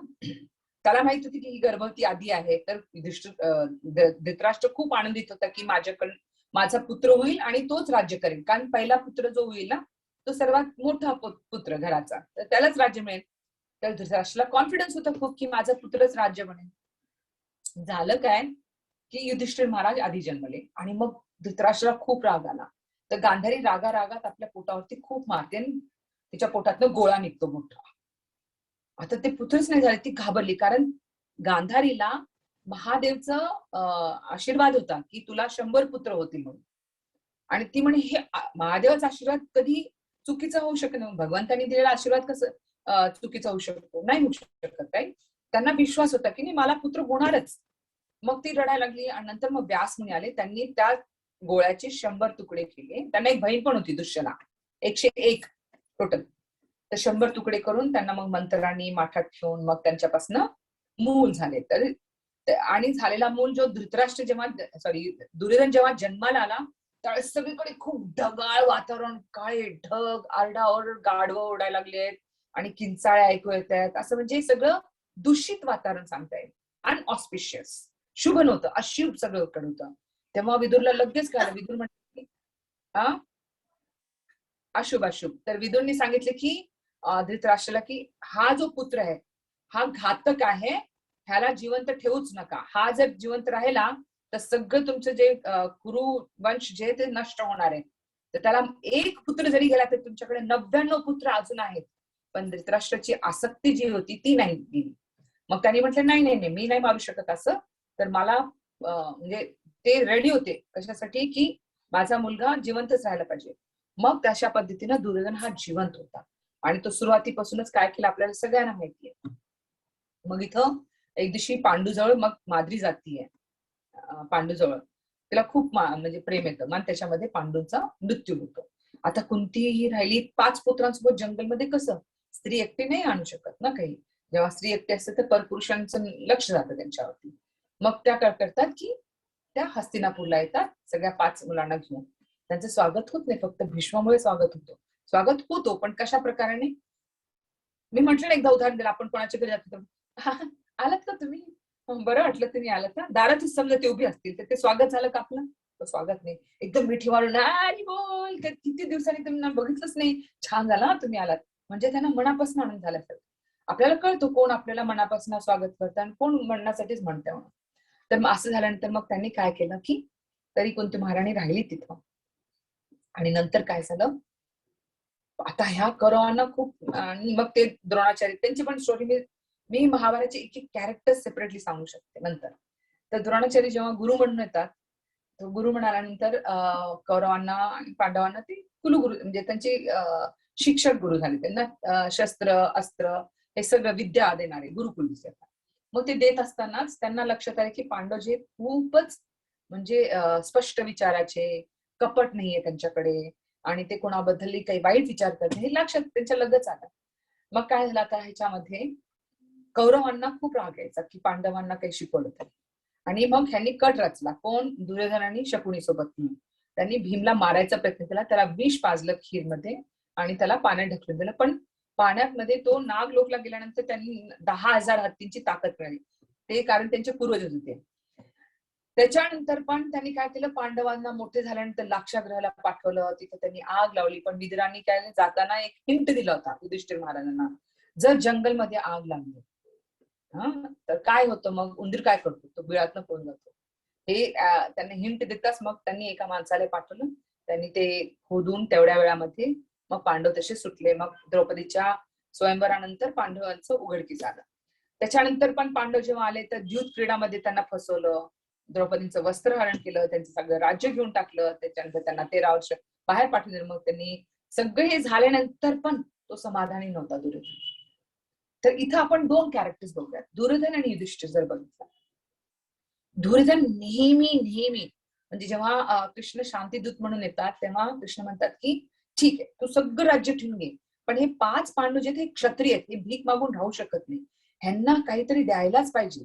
त्याला माहित होती की ही गर्भवती आधी आहे. तर धृतराष्ट्र खूप आनंदित होता की माझा पुत्र होईल आणि तोच राज्य करेल, कारण पहिला पुत्र जो होईल ना तो सर्वात मोठा पुत्र घराचा, तर त्यालाच राज्य मिळेल. तर धृतराष्ट्राला कॉन्फिडन्स होता खूप की माझा पुत्रच राज्य बनेल. झालं काय की युधिष्ठिर महाराज आधी जन्मले आणि मग धृतराष्ट्राला खूप राग आला. तर गांधारी रागात आपल्या पोटावरती खूप मारते आणि तिच्या पोटातनं गोळा निघतो मोठा. आता ते पुत्रच नाही झाले, ती घाबरली, कारण गांधारीला महादेवचं आशीर्वाद होता की तुला 100 पुत्र होतील म्हणून. आणि ती म्हणे हे महादेवाचा आशीर्वाद कधी चुकीचा होऊ शकत नाही, भगवंतांनी दिलेला आशीर्वाद कसं चुकीचा होऊ शकतो, नाही होऊ शकत काय. त्यांना विश्वास होता की नाही मला पुत्र होणारच. मग ती रडायला लागली आणि नंतर मग व्यास मुनी आले, त्यांनी त्या गोळ्याचे 100 तुकडे केले. त्यांना एक बहीण पण होती दुष्यला, 101 टोटल. तर 100 तुकडे करून त्यांना मग मंत्रांनी माठात ठेवून मग त्यांच्यापासून मूल झाले. तर आणि झालेला मूल जो धृतराष्ट्र दुर्योधन जेव्हा जन्माला आला त्यावेळेस सगळीकडे खूप ढगाळ वातावरण, काळे ढग, आरडाओरड, गाढवं ओढायला लागलेत आणि किंचाळ्या ऐकू येत आहेत. असं म्हणजे सगळं दूषित वातावरण सांगता येईल. अनऑस्पिशियस, शुभ नव्हतं, अशुभ सगळं होतं. तेव्हा विदुरला लगेच कळलं. विदुर म्हणते अशुभ. तर विदुरनी सांगितले की धृतराष्ट्राला की हा जो पुत्र आहे हा घातक आहे, ह्याला जिवंत ठेवूच नका. हा जर जिवंत राहिला तर सगळं तुमचं जे कुरु वंश जे ते नष्ट होणार आहे. तर त्याला एक पुत्र जरी गेला तर तुमच्याकडे 99 पुत्र अजून आहेत. पण धृतराष्ट्राची आसक्ती जी होती ती नाही गेली. मग त्यांनी म्हटलं नाही मी नाही मारू शकत असं. तर मला म्हणजे ते रेडी होते कशासाठी की माझा मुलगा जिवंतच राहायला पाहिजे. मग तशा पद्धतीनं दुर्योधन हा जिवंत होता आणि तो सुरुवातीपासूनच काय केलं आपल्याला सगळ्यांना माहितीये. मग इथं एक दिवशी पांडूजवळ मग माद्री जातीये पांडूजवळ, तिला खूप म्हणजे प्रेम येतं. मग त्याच्यामध्ये पांडूंचा मृत्यू होतो. आता कुंतीही राहिली 5 पुत्रांसोबत जंगलमध्ये, कसं स्त्री एकटी नाही आणू शकत ना काही. जेव्हा स्त्री एकटी असते तर परपुरुषांचं लक्ष जातं त्यांच्यावरती. मग त्या काय करतात की त्या हस्तिनापूरला येतात सगळ्या 5 मुलांना घेऊन. त्यांचं स्वागत होत नाही, फक्त भीष्मामुळे स्वागत होतो पण कशा प्रकाराने. मी म्हटलं ना एकदा उदाहरण दिलं, आपण कोणाच्या घरी जातो आलात का तुम्ही, बरं वाटलं तुम्ही आलात का, दारातच समजा ते उभी असतील तर ते स्वागत झालं का आपलं, स्वागत नाही. एकदम मिठी मारून आणि बोल किती दिवसांनी तुम्ही बघितलंच नाही, छान झाला तुम्ही आलात, म्हणजे त्यांना मनापासून आनंद झाला. आपल्याला कळतो कोण आपल्याला मनापासून स्वागत करतं आणि कोण म्हणण्यासाठीच म्हणतं म्हणून. तर मग असं झाल्यानंतर मग त्यांनी काय केलं की तरी कोणती महाराणी राहिली तिथं. आणि नंतर काय झालं, आता ह्या कौरवांना खूप, आणि मग ते द्रोणाचार्य त्यांची पण स्टोरी मी महाभारताचे एक कॅरेक्टर सेपरेटली सांगू शकते नंतर. तर द्रोणाचार्य जेव्हा गुरु म्हणून येतात, गुरु म्हणाल्यानंतर कौरवांना आणि पांडवांना ते कुलगुरु म्हणजे त्यांचे शिक्षक गुरु झाले. त्यांना शस्त्र अस्त्र हे सगळं विद्या देणारे गुरुकुल दिसतात. मग ते देत असतानाच त्यांना लक्षात आले की पांडव जे खूपच म्हणजे स्पष्ट विचाराचे, कपट नाहीये त्यांच्याकडे आणि ते कोणाबद्दलही काही वाईट विचार करत नाही, हे लक्षात त्यांच्या लगेच आलं. मग काय झालं, आता ह्याच्यामध्ये कौरवांना खूप राग यायचा की पांडवांना काही शिकवलं तरी. आणि मग ह्यांनी कट रचला, कोण, दुर्योधन आणि शकुनी सोबत. त्यांनी भीमला मारायचा प्रयत्न केला, त्याला विष पाजलं खीरमध्ये आणि त्याला पाण्यात ढकलून दिलं. पण पाण्यात मध्ये तो नाग लोकला गेल्यानंतर त्यांनी 10,000 हत्तींची ताकद मिळाली, ते कारण त्यांचे पूर्वज होते. त्याच्यानंतर पण त्यांनी काय केलं, पांडवांना मोठे झाल्यानंतर लाक्षागृहाला पाठवलं, तिथे त्यांनी आग लावली. पण विदुरांनी काय जाताना एक हिंट दिला होता युधिष्ठिर महाराजांना, जर जंगलमध्ये आग लागली तर काय होतं, मग उंदीर काय करतो, तो बिळातनं पळून जातो. हे त्यांनी हिंट देताच मग त्यांनी एका माणसाला पाठवलं, त्यांनी ते खोदून तेवढ्या वेळामध्ये मग पांडव तसे सुटले. मग द्रौपदीच्या स्वयंवरानंतर पांडवांचं उघडकीस आलं. त्याच्यानंतर पण पांडव जेव्हा आले तर द्यूत क्रीडामध्ये त्यांना फसवलं, द्रौपदींचं वस्त्रहरण केलं, त्यांचं सगळं राज्य घेऊन टाकलं. त्याच्यानंतर त्यांना 13 वर्ष बाहेर पाठवून दिलं. मग त्यांनी सगळे हे झाल्यानंतर पण तो समाधानी नव्हता दुर्योधन. तर इथं आपण 2 कॅरेक्टर्स बघूयात, दुर्योधन आणि युधिष्ठिर. जर बघितलं, दुर्योधन नेहमी म्हणजे जेव्हा कृष्ण शांतीदूत म्हणून येतात तेव्हा कृष्ण म्हणतात की ठीक आहे तू सगळं राज्य ठेवून घे, पण हे 5 पांडव जे ते क्षत्रिय आहेत, हे भीक मागून राहू शकत नाही, ह्यांना काहीतरी द्यायलाच पाहिजे.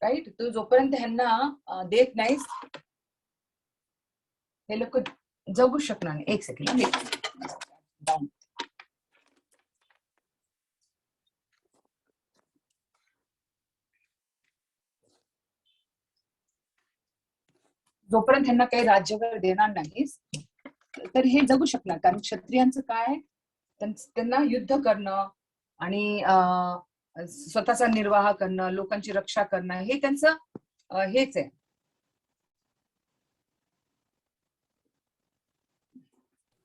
राईट, तू जोपर्यंत ह्यांना देत नाहीस हे लोक जगू शकणार नाही. एक सेकंड. जोपर्यंत त्यांना काही राज्यभर देणार नाहीस तर हे जगू शकणार. कारण क्षत्रियांचं काय, त्यांना युद्ध करणं आणि स्वतःचा निर्वाह करणं, लोकांची रक्षा करणं, हे त्यांचं हेच आहे.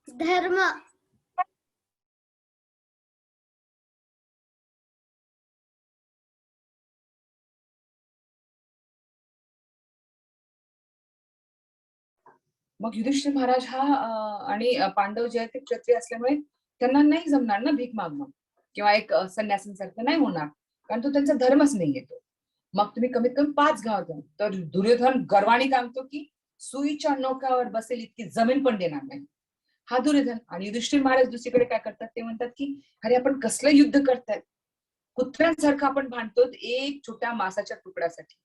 धर्म. मग युधिष्ठिर महाराज हा आणि पांडव जे आहेत ते क्षत्रिय असल्यामुळे त्यांना नाही जमणार ना भीक मागणं किंवा एक संन्यासांसारखं नाही होणार, कारण तो त्यांचा धर्मच नाही येतो. मग तुम्ही कमीत कमी 5 गाव द्या. तर दुर्योधन गर्वाने सांगतो की सुईच्या नौकावर बसेल इतकी जमीन पण देणार नाही, हा दुर्योधन. आणि युधिष्ठिर महाराज दुसरीकडे काय करतात ते म्हणतात की अरे आपण कसलं युद्ध करतायत, कुत्र्यांसारखं आपण भांडतो एक छोट्या मासाच्या तुकड्यासाठी,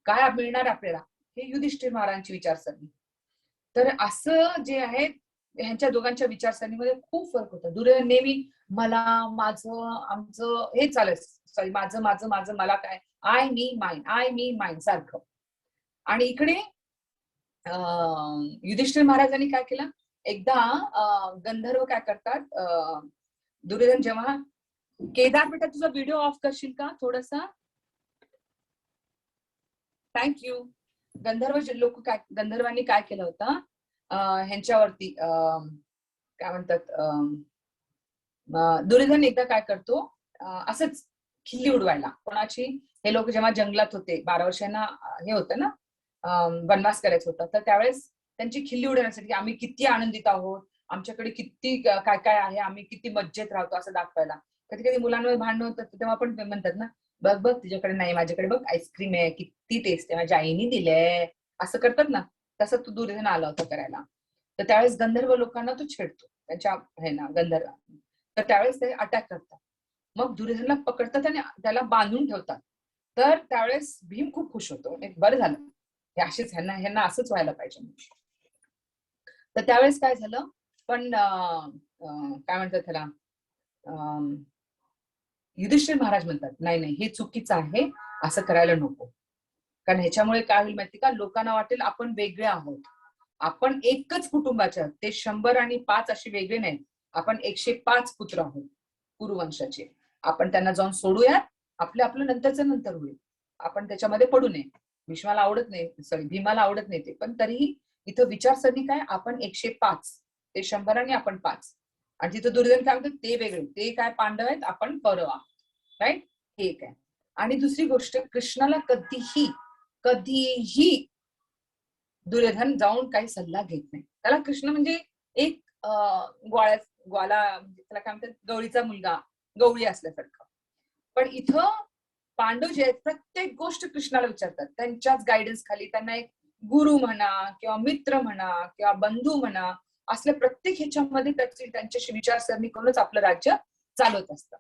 काय मिळणार आपल्याला, हे युधिष्ठिर महाराजांची विचारसरणी. तर असं जे आहे ह्यांच्या दोघांच्या विचारसरणीमध्ये खूप फरक होता. दुर्योधन नेहमी मला, माझं, आमचं हे चालत, सॉरी माझं माझं माझं, मला काय, I me mine, I me mine सारखं. आणि इकडे युधिष्ठिर महाराजांनी काय केलं, एकदा गंधर्व काय करतात, दुर्योधन जेव्हा, केदार बेटा तुझा व्हिडिओ ऑफ करशील का थोडासा, थँक्यू. गंधर्वांनी काय केलं होतं, ह्यांच्यावरती काय म्हणतात, दुर्योधन एकदा काय करतो, असंच खिल्ली उडवायला कोणाची, हे लोक जेव्हा जंगलात होते 12 वर्षांना हे होतं ना, वनवास करायचं होतं, तर त्यावेळेस त्यांची खिल्ली उडवण्यासाठी आम्ही किती आनंदित आहोत, आमच्याकडे किती काय काय आहे, आम्ही किती मज्जेत राहतो असं दाखवायला. कधी कधी मुलांमध्ये भांडणं होतं तेव्हा पण म्हणतात ना, बघ बघ तुझ्याकडे नाही, माझ्याकडे बघ आईस्क्रीम आहे, किती टेस्ट आहे, माझ्या आईने दिलंय, असं करतात ना, तसं तो दुर्योधन आला होता करायला. तर त्यावेळेस गंधर्व लोकांना तो छेडतो त्यांच्या हे ना गंधर्व, तर त्यावेळेस ते अटॅक करतात. मग दुर्योधनला पकडतात आणि त्याला बांधून ठेवतात. तर त्यावेळेस भीम खूप खुश होतो, बरं झालं, हे असेच ह्यांना असंच व्हायला पाहिजे. तर त्यावेळेस काय झालं, पण काय म्हणतात त्याला, युधिष्ठिर महाराज म्हणतात नाही नाही हे चुकीचं आहे, असं करायला नको. कारण ह्याच्यामुळे काय होईल माहिती का, लोकांना वाटेल आपण वेगळे आहोत, आपण एकच कुटुंबाचे आहोत, ते 100 आणि 5 असे वेगळे नाहीत, आपण 105 पुत्र आहोत कुरुवंशाचे. आपण त्यांना जाऊन सोडूयात, आपलं नंतरचं नंतर होईल, आपण त्याच्यामध्ये पडू नये. भीष्माला आवडत नाही, सॉरी भीमाला आवडत नाही ते, पण तरीही इथं विचारसरणी काय, आपण 105, ते 100 आणि आपण 5. आणि तिथं दुर्योधन काय म्हणतात, ते वेगळे, ते काय पांडव आहेत, आपण कौरव आहोत, राईट, हे एक आहे. आणि दुसरी गोष्ट, कृष्णाला कधीही दुर्योधन जाऊन काही सल्ला घेत नाही. त्याला कृष्ण म्हणजे एक ग्वाला म्हणजे त्याला काय म्हणतात, गवळीचा मुलगा, गवळी असल्यासारखं. पण इथं पांडव जे आहेत प्रत्येक गोष्ट कृष्णाला विचारतात, त्यांच्याच गायडन्स खाली. त्यांना एक गुरु म्हणा किंवा मित्र म्हणा किंवा बंधू म्हणा, असल्या प्रत्येक ह्याच्यामध्ये त्यांच्याशी विचारसरणी करूनच आपलं राज्य चालवत असतं.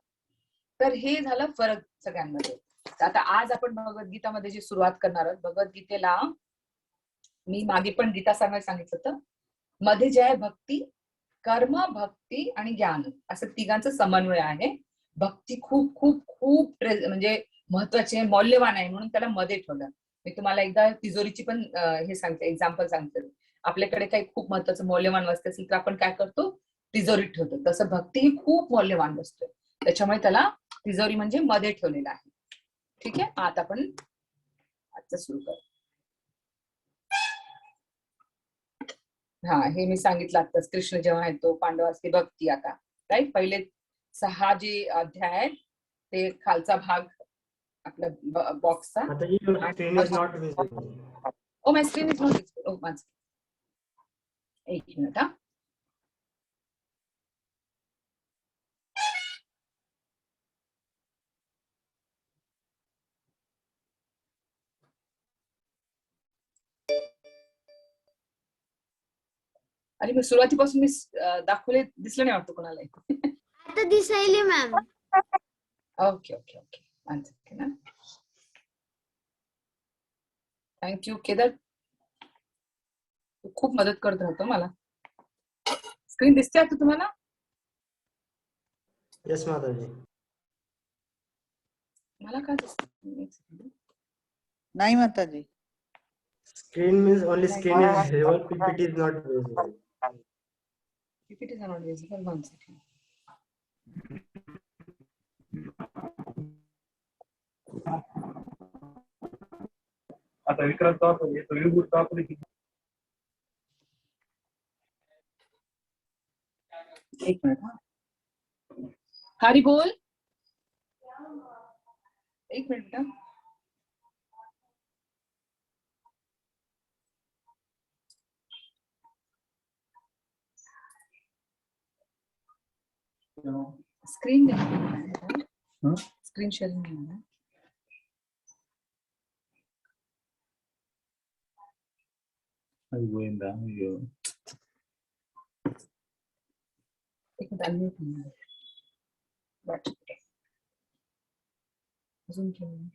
तर हे झालं फरक सगळ्यांमध्ये. आता आज आपण भगवद्गीतामध्ये जी सुरुवात करणार आहोत, भगवद्गीतेला मी मागे पण गीता सांगितलं होतं, मध्ये जे आहे भक्ती, कर्म, भक्ती आणि ज्ञान, असं तिघांचं समन्वय आहे. भक्ती खूप खूप खूप म्हणजे महत्वाची, मौल्यवान आहे, म्हणून त्याला मध्ये ठेवलं. मी तुम्हाला एकदा तिजोरीची पण हे सांगते, एक्झाम्पल सांगते. आपल्याकडे काही खूप महत्वाचं मौल्यवान वस्तू असेल तर आपण काय करतो, तिजोरीत ठेवतो. तसं भक्ती ही खूप मौल्यवान वस्तू आहे, त्याच्यामुळे त्याला तिजोरी म्हणजे मध्ये ठेवलेलं आहे. ठीक आहे, आता आपण आजचं सुरू करू. हा, हे मी सांगितलं आताच, कृष्ण जेव्हा येतो, पांडव असते, भक्ती. आता राईट, पहिले 6 जे अध्याय आहेत ते खालचा भाग आपल्या बॉक्सचा. Oh my screen is not visible. Oh माझं एक मिनिट हा. आणि मी सुरुवातीपासून मी दाखवले, दिसलं नाही वाटतं कोणाला. आता दिसायली मॅम. ओके ओके ओके, ना. थँक्यू केदार, तू खूप मदत करत राहतो मला. स्क्रीन दिसते आता तुम्हाला? येस माताजी. मला काय दिसत नाही माताजी. Screen means only screen is visible, PPT is not visible. PPTs are not visible. 1 second. आता विक्रांत एक मिनिट हा. हरी बोल. एक मिनिट हा. स्क्रीन स्क्रीन शेअरिंग नाही ना. एक मिनिट unmute होऊन जाईल. Zoom केलं.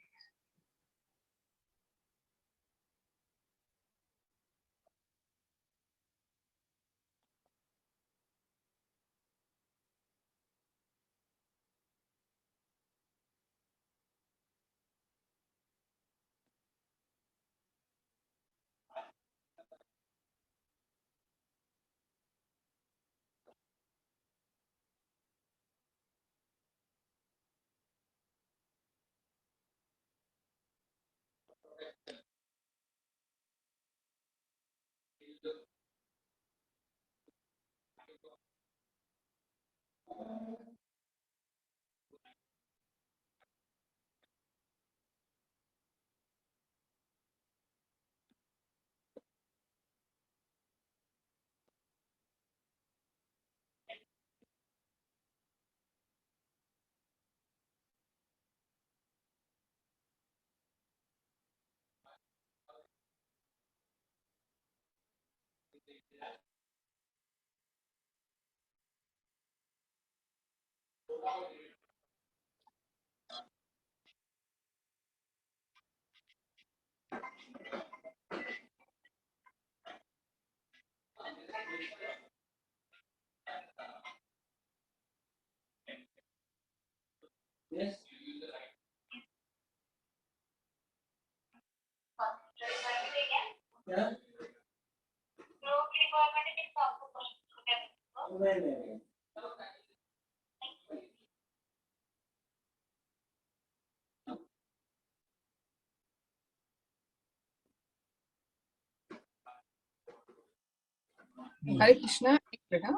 हरे कृष्णा. एक मिनिट हा.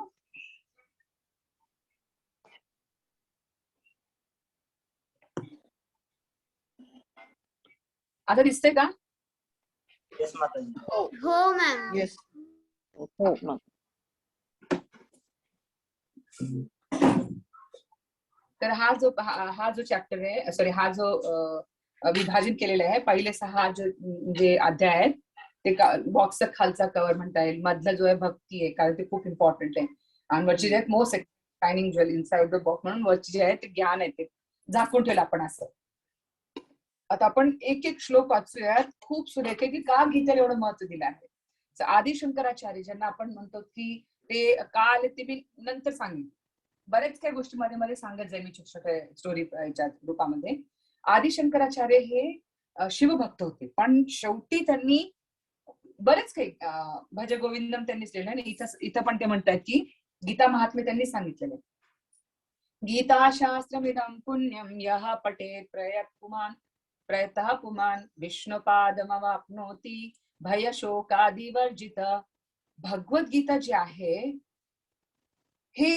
आता दिसतंय का? Yes, Mataji. हो मॅम. Yes. हो मग. तर हा जो चॅप्टर आहे, सॉरी, हा जो विभाजन केलेला आहे, पहिले 6 जे अध्याय आहेत ते बॉक्सचा खालचा कव्हर म्हणता येईल. मधला जो आहे भक्ती आहे, कारण ते खूप इम्पॉर्टंट आहे. आणि वरची जे आहेत most shining jewel inside the box म्हणून वरची जे आहे ते ज्ञान आहे, ते झाकून ठेवलं आपण असं. आता आपण एक एक श्लोक वाचूयात. खूप सुरेख आहे की का गीतेला एवढं महत्व दिलं आहे. आदि शंकराचार्य ज्यांना आपण म्हणतो की ते का आले ते मी नंतर सांगेन. बरेच काही गोष्टी मध्ये मध्ये सांगत जाईल मी छोट्या स्टोरी रूपामध्ये. आदि शंकराचार्य हे शिवभक्त होते, पण शेवटी त्यांनी बरेच काही भज गोविंदम त्यांनीच लिहिलं आणि इथं पण ते म्हणतात की गीता महात्म्य त्यांनी सांगितलेलं आहे. गीता शास्त्रमिदं पुण्यम यः पठेत् प्रयतः पुमान् विष्णुपादमवाप्नोति भय शोकादिवर्जित. भगवद्गीता जी आहे हे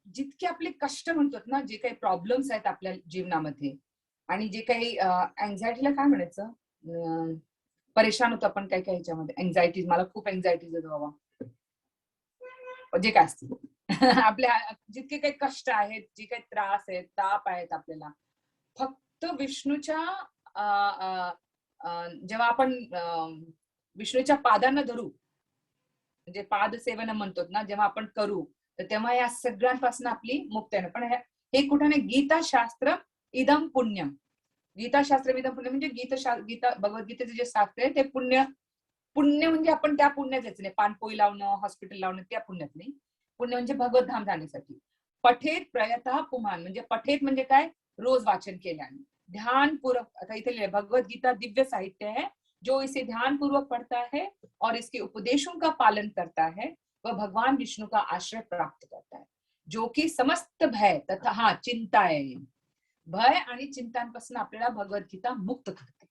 जितके आपले कष्ट म्हणतात ना, जे काही प्रॉब्लेम्स आहेत आपल्या जीवनामध्ये आणि जे काही अँझायटीला काय म्हणायचं, परेशान होतो आपण काही काही ह्याच्यामध्ये. अँझायटी, मला खूप अँझायटीज येतो बाबा, जे काय असतील आपल्या जितके काही कष्ट आहेत, जे काही त्रास आहेत, ताप आहेत आपल्याला, फक्त विष्णूच्या जेव्हा आपण विष्णूच्या पादांना धरू, म्हणजे पाद सेवन म्हणतो ना, जेव्हा आपण करू तर तेव्हा या सगळ्यांपासून आपली मुक्ती आहे. पण हे कुठं नाही. गीता शास्त्र इदम पुण्यम. गीता शास्त्र इदम पुण्यम म्हणजे गीता भगवद्गीतेचे जे शास्त्र आहे ते पुण्य म्हणजे आपण त्या पुण्यात जायचं नाही. पानपोई लावणं, हॉस्पिटल लावणं, त्या पुण्यात नाही. पुण्य म्हणजे भगवत धाम जाण्यासाठी. पठेत प्रयतः पुमान म्हणजे पठेत म्हणजे काय, रोज वाचन केल्याने, ध्यानपूर्वक. आता इथे भगवद्गीता दिव्य साहित्य आहे जो इसे ध्यान पूर्वक पढ़ता है और इसके उपदेशों का पालन करता है वह भगवान विष्णु का आश्रय प्राप्त करता है, जो की समस्त भय तथा चिंता आहे, भय आणि चिंतांपासून आपल्याला भगवद्गीता मुक्त करते.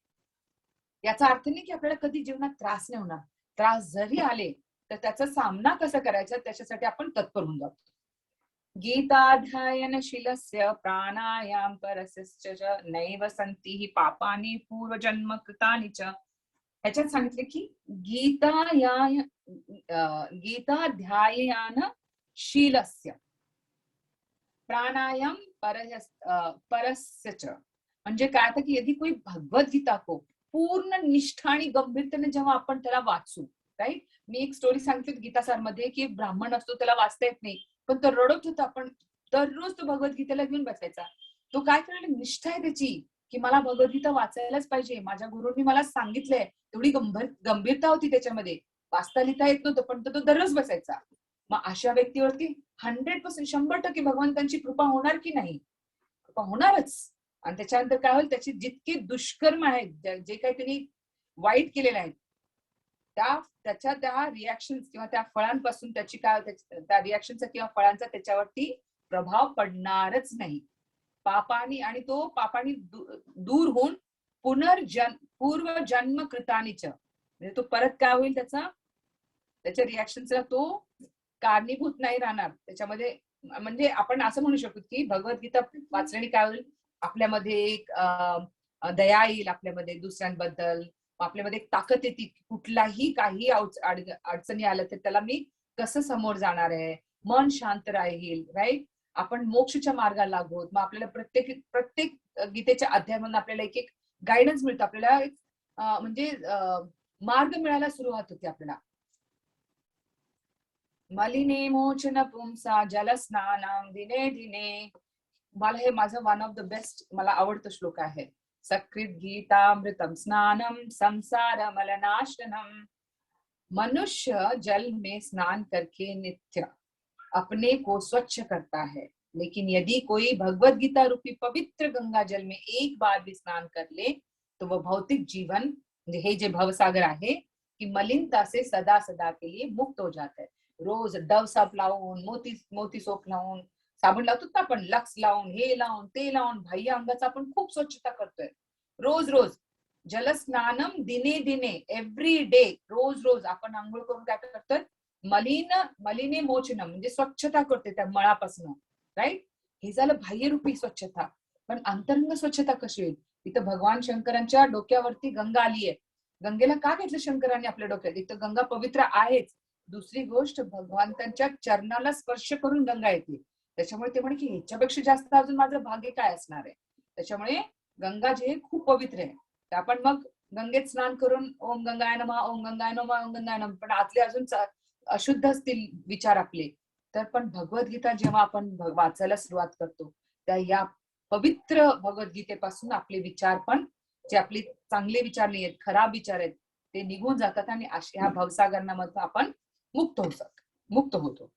याचा अर्थ नाही की आपल्याला कधी जीवनात त्रास नाही होणार. त्रास जरी आले तर त्याचा सामना कसा करायचा त्याच्यासाठी आपण तत्पर होऊन जातो. गीताध्ययनशीलस्य प्राणायाम परस्यश्च नैव सन्ति हि पापानि पूर्वजन्म कृतानि च. ह्याच्यात सांगितले की गीताध्यायनशीलस्य प्राणायाम परस्यच म्हणजे काय आता की यदि कोई भगवत गीता को पूर्ण निष्ठा आणि गंभीरतेने जेव्हा आपण त्याला वाचू, राईट. मी एक स्टोरी सांगितली गीता सर मध्ये की एक ब्राह्मण असतो, त्याला वाचता येत नाही पण तो रडत होता, पण दररोज तो भगवद्गीतेला घेऊन बसायचा. तो काय करायला, निष्ठा आहे त्याची की मला भगवद्गीता वाचायलाच पाहिजे, माझ्या गुरूंनी मला सांगितलंय. तेवढी गंभीरता होती त्याच्यामध्ये. वाचता लिहिता येत नव्हतं पण तो दररोज बसायचा. मग अशा व्यक्तीवरती 100% 100% भगवंतांची कृपा होणार की नाही? कृपा होणारच. आणि त्याच्यानंतर काय होईल, त्याचे जितके दुष्कर्म आहेत, जे काही त्यांनी वाईट केलेले आहेत, त्याच्या त्या रिॲक्शन किंवा त्या फळांपासून त्याची काय, त्या रिॲक्शनचा किंवा फळांचा त्याच्यावरती प्रभाव पडणारच नाही. पापानी, आणि तो पापानी दूर होऊन पूर्वजन्म कृतानीच, म्हणजे तो परत काय होईल, त्याच्या रिॲक्शनचा तो कारणीभूत नाही राहणार त्याच्यामध्ये. म्हणजे आपण असं म्हणू शकतो की भगवद्गीता वाचल्याने काय होईल, आपल्यामध्ये एक दया येईल, आपल्यामध्ये दुसऱ्यांबद्दल आपल्यामध्ये एक ताकद येते. कुठलाही काही अडचणी आल्या तर त्याला मी कसं समोर जाणार आहे, मन शांत राहील, राईट. आपण मोक्षच्या मार्गाला लागू. मग आपल्याला प्रत्येक गीतेच्या अध्यायामधून आपल्याला एक एक गायडन्स मिळतो, आपल्याला म्हणजे मार्ग मिळायला सुरुवात होते आपल्याला. मलिने मोचन पुंसा जलस्नानं दिने दिने. मला हे माझं वन ऑफ द बेस्ट, मला आवडतं श्लोक आहे. सकृत गीतामृतम स्नानम संसार मलनाशनम. मनुष्य जल में स्नान करके नित्य अपने को स्वच्छ करता है, लेकिन यदि कोई भगवत गीता रूपी पवित्र गंगा जल में एक बार भी स्नान कर ले तो वह भौतिक जीवन, हे जे भवसागर आहे की मलिनता से सदा सदा के लिए मुक्त हो जाता है. रोज डव साप लावून, मोती सोप लावून, साबण लावतो ना आपण, लक्स लावून, हे लावून ते लावून बाह्य अंगाचा आपण खूप स्वच्छता करतोय. रोज रोज जलस्नानम दिने दिने, एव्हरी डे, रोज रोज आपण आंघोळ करून काय करतोय, मलिने मोचनम म्हणजे स्वच्छता करते त्या मळापासून, राईट. हे झालं बाह्यरूपी स्वच्छता. पण अंतरंग स्वच्छता कशी होईल? इथं भगवान शंकरांच्या डोक्यावरती गंगा आली आहे. गंगेला का घेतलं शंकरांनी आपल्या डोक्यात? इथं गंगा पवित्र आहेच. दुसरी गोष्ट, भगवंतांच्या चरणाला स्पर्श करून गंगा येते. त्याच्यामुळे ते म्हणे की ह्याच्यापेक्षा जास्त अजून माझं भाग्य काय असणार आहे. त्याच्यामुळे गंगा जे खूप पवित्र आहे. तर आपण मग गंगेत स्नान करून ओम गंगाय नमः, ओम गंगाय नमः, ओम गंगाय नमः, पण आतले अजून अशुद्ध असतील विचार आपले. तर पण भगवद्गीता जेव्हा आपण वाचायला सुरुवात करतो त्या या पवित्र भगवद्गीतेपासून आपले विचार पण, जे आपले चांगले विचार नाही आहेत, खराब विचार आहेत, ते निघून जातात आणि ह्या भवसागरणामध्ये आपण मुक्त होतो.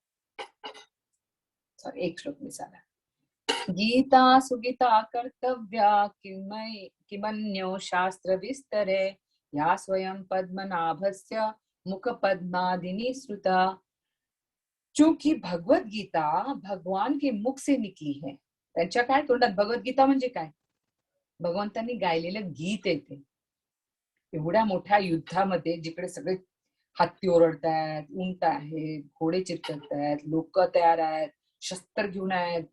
एक श्लोक मिसाला. गीता सुगीता कर्तव्या किमन्यो शास्त्र विस्तरे या स्वयं पद्मनाभस्य मुख पद्मादिनी श्रुता. चूंकि भगवत गीता भगवान के मुख से निकली है. त्यांच्या काय तोंडात भगवद्गीता म्हणजे काय? भगवंतांनी गायलेलं गीत आहे ते. एवढ्या मोठ्या युद्धामध्ये जिकडे सगळे हत्ती ओरडतायत, उंट आहेत, घोडे चिरकतायत, लोक तयार आहेत, शस्त्र घेऊन आहेत,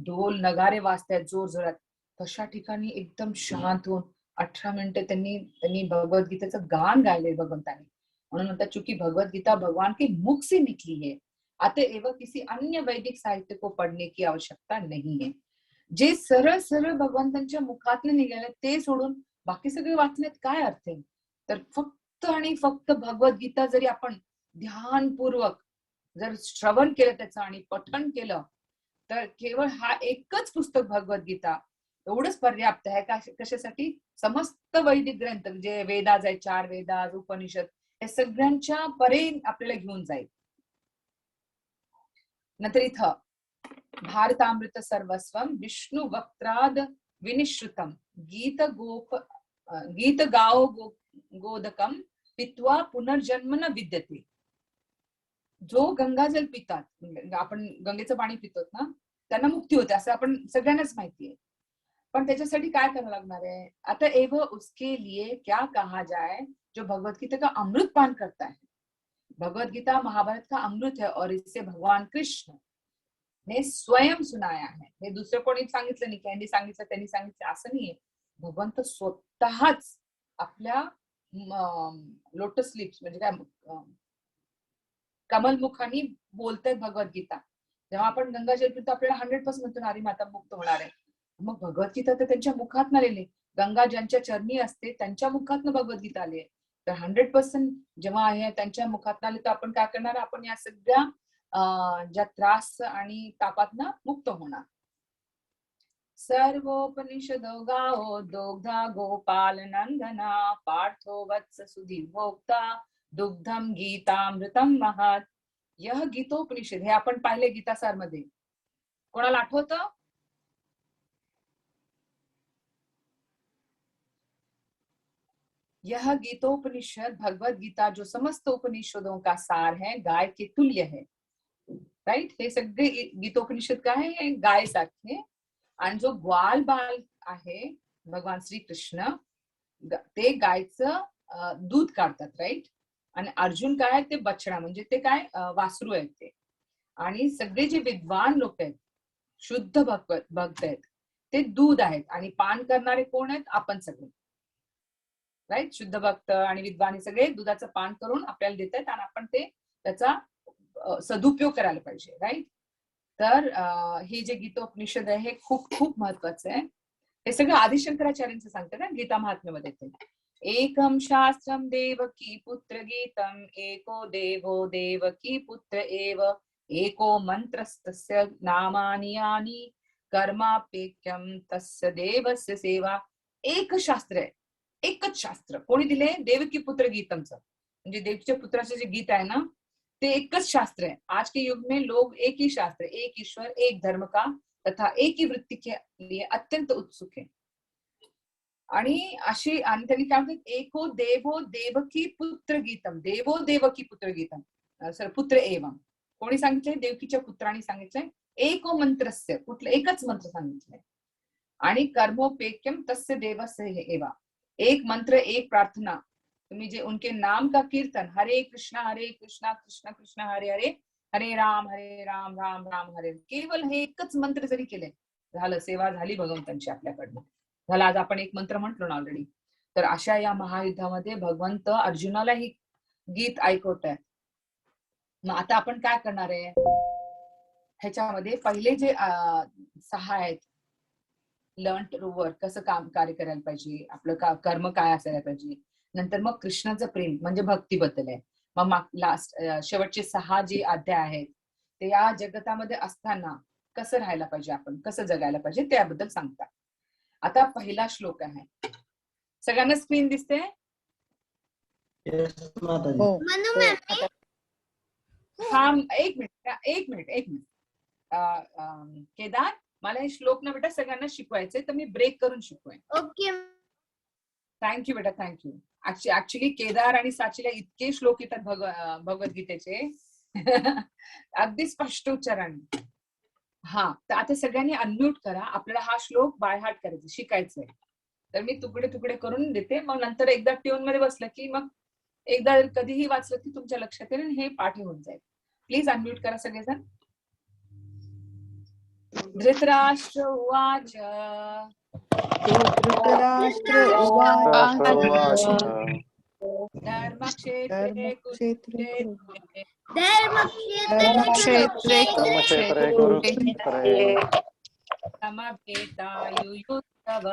ढोल नगारे वाजतायत जोर जोरात, तशा ठिकाणी एकदम शांत होऊन 18 मिनिटं त्यांनी भगवद्गीतेचं गान गायलंय भगवंतांनी. म्हणून म्हणतात चूंकि भगवद्गीता भगवान के मुख से निकली है, अतएव किसी अन्य वैदिक साहित्य को पढ़ने की आवश्यकता नहीं है. जे सरळ सरळ भगवंतांच्या मुखातून निघाले ते सोडून बाकी सगळे वाचण्यात काय अर्थ आहे? तर फक्त आणि फक्त भगवद्गीता जरी आपण ध्यानपूर्वक जर श्रवण केलं त्याचं आणि पठण केलं तर केवळ हा एकच पुस्तक भगवद्गीता एवढंच पर्याप्त आहे. कशासाठी? समस्त वैदिक ग्रंथ जे वेदाज आहेत, 4 वेदाज, उपनिषद, या सगळ्यांच्या परे आपल्याला घेऊन जाईल. नंतर इथं भारतामृत सर्वस्वम विष्णु वक्त्राद विनिश्रुतम गीत गोप गीत गाओ गोदकम पित्वा पुनर्जन्म न विद्यते. जो गंगाजल पितात, आपण गंगेचं पाणी पितो ना, त्यांना मुक्ती होते असं आपण सगळ्यांनाच माहिती आहे. पण त्याच्यासाठी काय करावं लागणार आहे? आता एव उसके लिए क्या कहा जाए जो भगवत गीता का अमृत पान करता है. भगवत गीता महाभारत का अमृत है और इसे भगवान कृष्ण ने स्वयं सुनाया है. हे दुसरं कोणी सांगितलं नाही, कॅन्डी सांगितलं त्यांनी सांगितलं असं नाहीये. भगवंत स्वतःच आपल्या लोटस लिप्स म्हणजे काय कमलमुखानी बोलतायत भगवद्गीता. जेव्हा आपण गंगाजल पितो आपल्याला 100% म्हणतो नारी माता मुक्त होणार आहे. मग भगवद्गीता तर त्यांच्या मुखात आलेली. गंगा ज्यांच्या चरणी असते त्यांच्या मुखातनं भगवद्गीता आली आहे. तर 100% जेव्हा आहे त्यांच्या मुखात आले तर आपण काय करणार? आपण या सगळ्या ज्या त्रास आणि तापातनं मुक्त होणार. सर्वोपनिषदो गाओ दोग्धा गोपाल नंदना पार्थो वत्स सुधी भोक्ता दुग्धम गीतामृतम महत्. यह गीतोपनिषद हे आपण पाहिले गीतासार मध्ये. कोणाला आठवतं? यह गीतोपनिषद भगवत गीता जो समस्त उपनिषदों का सार है, गाय के तुल्य है. राइट. हे सगळे गीतोपनिषद काय आहे? गाय सारखे. आणि जो ग्वाल बाल आहे भगवान श्रीकृष्ण ते गायचं दूध काढतात. राईट. आणि अर्जुन काय आहे? ते बछडा म्हणजे ते काय वासरू आहेत ते. आणि सगळे जे विद्वान लोक आहेत, शुद्ध भक्त आहेत, ते दूध आहेत. आणि पान करणारे कोण आहेत? आपण सगळे. राईट. शुद्ध भक्त आणि विद्वान हे सगळे दुधाचं पान करून आपल्याला देत आहेत आणि आपण ते त्याचा सदुपयोग करायला पाहिजे. राईट. तर हे जे गीतोपनिषद आहे हे खूप खूप महत्वाचं आहे. हे सगळं आदिशंकराचार्यांचं सांगतात ना गीता महात्म्यामध्ये. ते एकम शास्त्रम देवकी पुत्र गीतम एको देवो देवकी पुत्र एव एको मंत्रस्तस्य नामानि यानि कर्मापेक्यम तस्य देवस्य सेवा. एक शास्त्र आहे, एकच शास्त्र. कोणी दिले? देवकी पुत्र गीतमचं म्हणजे देवकीच्या पुत्राचं जे गीत आहे ना ते एकच शास्त्र है. आज के युग में लोग एक ही शास्त्र, एक ईश्वर, एक धर्म का तथा एक ही वृत्ति के लिए अत्यंत उत्सुक है. आणि अशी आणि त्यांनी काय म्हणतात? एको देवो देवकी पुत्र गीतम. देवो देवकी पुत्र गीतम सर पुत्र एवं. कोणी सांगितलंय? देवकीच्या पुत्रांनी सांगितलंय. एको मंत्रस्य कुठलं? एकच मंत्र सांगितलंय. आणि कर्मोपेक्यम तस्य देवस्य एवा. एक मंत्र, एक प्रार्थना. तुम्ही जे उनके नाम का कीर्तन हरे कृष्णा कृष्णा कृष्णा हरे हरे हरे राम राम राम हरे. केवळ हे एकच मंत्र जरी केले झालं, सेवा झाली भगवंतांची आपल्याकडनं. झालं. आज आपण एक मंत्र म्हटलो ना ऑलरेडी. तर अशा या महायुद्धामध्ये भगवंत अर्जुनाला ही गीत ऐकवत आहेत. मग आता आपण काय करणार आहे? ह्याच्यामध्ये पहिले जे 6 आहेत, लर्न टू वर्क, कसं काम कार्य करायला पाहिजे, आपलं कर्म काय असायला पाहिजे. नंतर मग कृष्णाचं प्रेम म्हणजे भक्तीबद्दल आहे. मग लास्ट शेवटचे 6 जे अध्याय आहेत ते या जगतामध्ये असताना कसं राहायला पाहिजे, आपण कसं जगायला पाहिजे त्याबद्दल सांगतात. आता पहिला श्लोक आहे. सगळ्यांना स्क्रीन दिसते? मनु मॅम हा एक मिनिट. केदार, मला हे श्लोक ना बेटा सगळ्यांना शिकवायचे, तर मी ब्रेक करून शिकवेन. ओके. थँक्यू बेटा, थँक्यू. ऍक्च्युली केदार आणि साचीला इतके श्लोक येतात भगवद्गीतेचे अगदी स्पष्ट उच्चारण. हा, तर आता सगळ्यांनी अनम्यूट करा. आपल्याला हा श्लोक बाय हार्ट करायचा, शिकायचंय. तर मी तुकडे तुकडे करून देते. मग नंतर एकदा ट्यून मध्ये बसलं की मग एकदा कधीही वाचलं की तुमच्या लक्षात येईल हे पाठ होऊन जाईल. प्लीज अनम्यूट करा सगळेजण. धृतराष्ट्र उवाच धर्मक्षेत्रे कुरुक्षेत्रे समवेतायुयुत्सव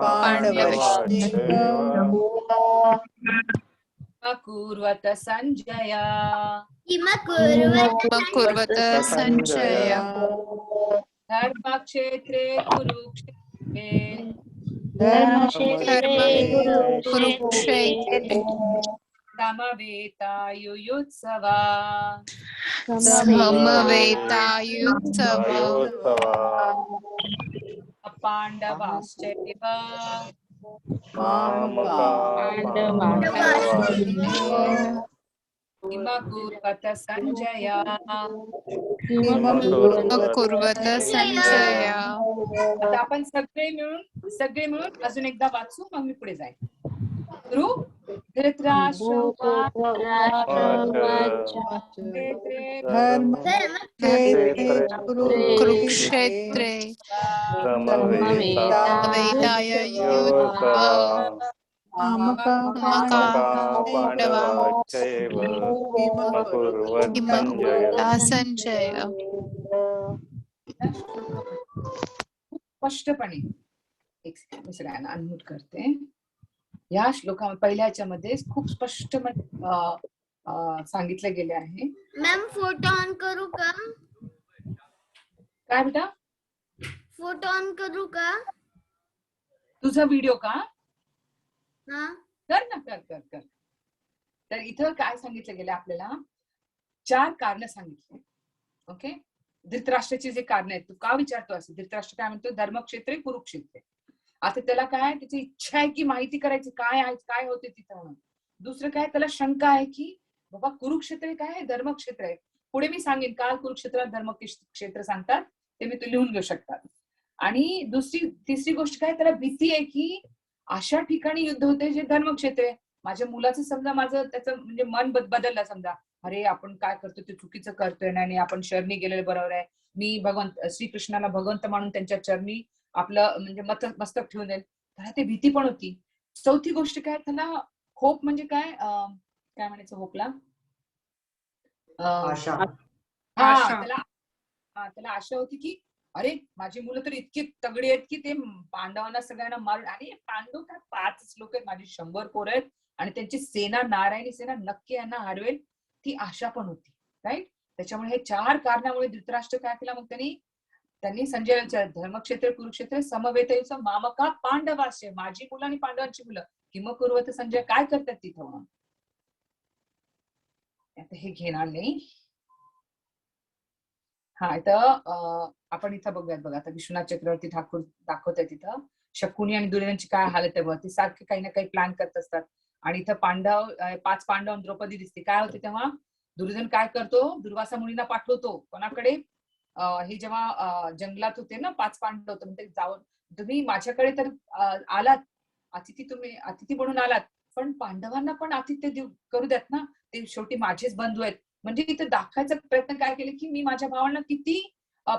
पांडवैव कुर्वत संजय कुर्वत संजय धर्मक्षेत्रे कुरुक्षेत्रे कुरुक्षेत्रे समवेतायुयुत्सवा समवेतायुत्सव पांडवाश्चैव किमकुर्वत संजय कुर्वत संजय. आता आपण सगळे मिळून अजून एकदा वाचू, मग मी पुढे जाईन. सुरू. धृतराष्ट्र कुरुक्षेत्रे समवेताय पांडवाश्चैव संजय. स्पष्टपणे एक सेकंड मी सगळ्यांना अनम्यूट करते. या श्लोका पहिल्या याच्यामध्ये खूप स्पष्ट सांगितलं गेले आहे. मॅम फोटो ऑन करू का? काय बेटा? फोटो ऑन करू का? तुझा व्हिडिओ का? हा कर ना, कर कर कर. तर इथं काय सांगितलं गेलं आपल्याला? 4 कारण सांगितले. ओके. धृतराष्ट्राची जे कारण आहेत, तू का विचारतो असं? धृतराष्ट्र काय म्हणतो? धर्मक्षेत्रे कुरुक्षेत्रे. आता त्याला काय, त्याची इच्छा आहे की माहिती करायची काय आहे, काय होते तिथं म्हणून. दुसरं काय, त्याला शंका आहे की बाबा कुरुक्षेत्र काय आहे? धर्मक्षेत्र आहे. पुढे मी सांगेन काल कुरुक्षेत्राला धर्मक्षेत्र सांगतात, ते मी तू लिहून घेऊ शकतात. आणि तिसरी गोष्ट काय, त्याला भीती आहे की अशा ठिकाणी युद्ध होते जे धर्मक्षेत्र आहे. माझ्या मुलाचं समजा त्याचं म्हणजे मन बदललं समजा, अरे आपण काय करतो ते चुकीचं करतोय ना, आणि आपण शरणी गेलेलं बरोबर आहे. मी श्रीकृष्णाला भगवंत मानून त्यांच्या चरणी आपलं म्हणजे मस्तक ठेवून देईल. त्याला ते भीती पण होती. चौथी गोष्ट काय, त्याला होप म्हणजे काय म्हणायचं होपला? आशा. त्याला आशा होती की अरे माझी मुलं तर इतकी तगडी आहेत की ते पांडवांना सगळ्यांना मारून, आणि पांडव काय 5 लोक आहेत, माझी 100 पोरं आहेत, आणि त्यांची सेना, नारायणी सेना नक्की यांना हरवेल, ती आशा पण होती. राईट. त्याच्यामुळे हे 4 कारणामुळे धृतराष्ट्र काय केला, मग त्यांनी संजय धर्मक्षेत्र कुरुक्षेत्र समवेतयुत्सव मामका पांडवाश्चैव, माझी मुलं आणि पांडवांची मुलं किमकुर्वत संजय, काय करतात तिथं म्हणून. आता हे घेणार नाही. हा, इथं आपण इथं बघूयात बघा. आता विश्वनाथ चक्रवर्ती ठाकूर दाखवताय तिथं शकुनी आणि दुर्योधनची काय हालत आहे बघ. ती सारखे काही ना काही प्लॅन करत असतात. आणि इथं 5 पांडव द्रौपदी दिसते. काय होते तेव्हा? दुर्योधन काय करतो, दुर्वासा मुनींना पाठवतो कोणाकडे, हे जेव्हा जंगलात होते ना 5 पांडव, तर जाऊन तुम्ही माझ्याकडे तर आलात, अतिथी म्हणून आलात, पण पांडवांना पण आतिथ्य करू द्यात ना, ते शेवटी माझेच बंधू आहेत. म्हणजे इथे दाखवायचा प्रयत्न काय केले की मी माझ्या भावांना किती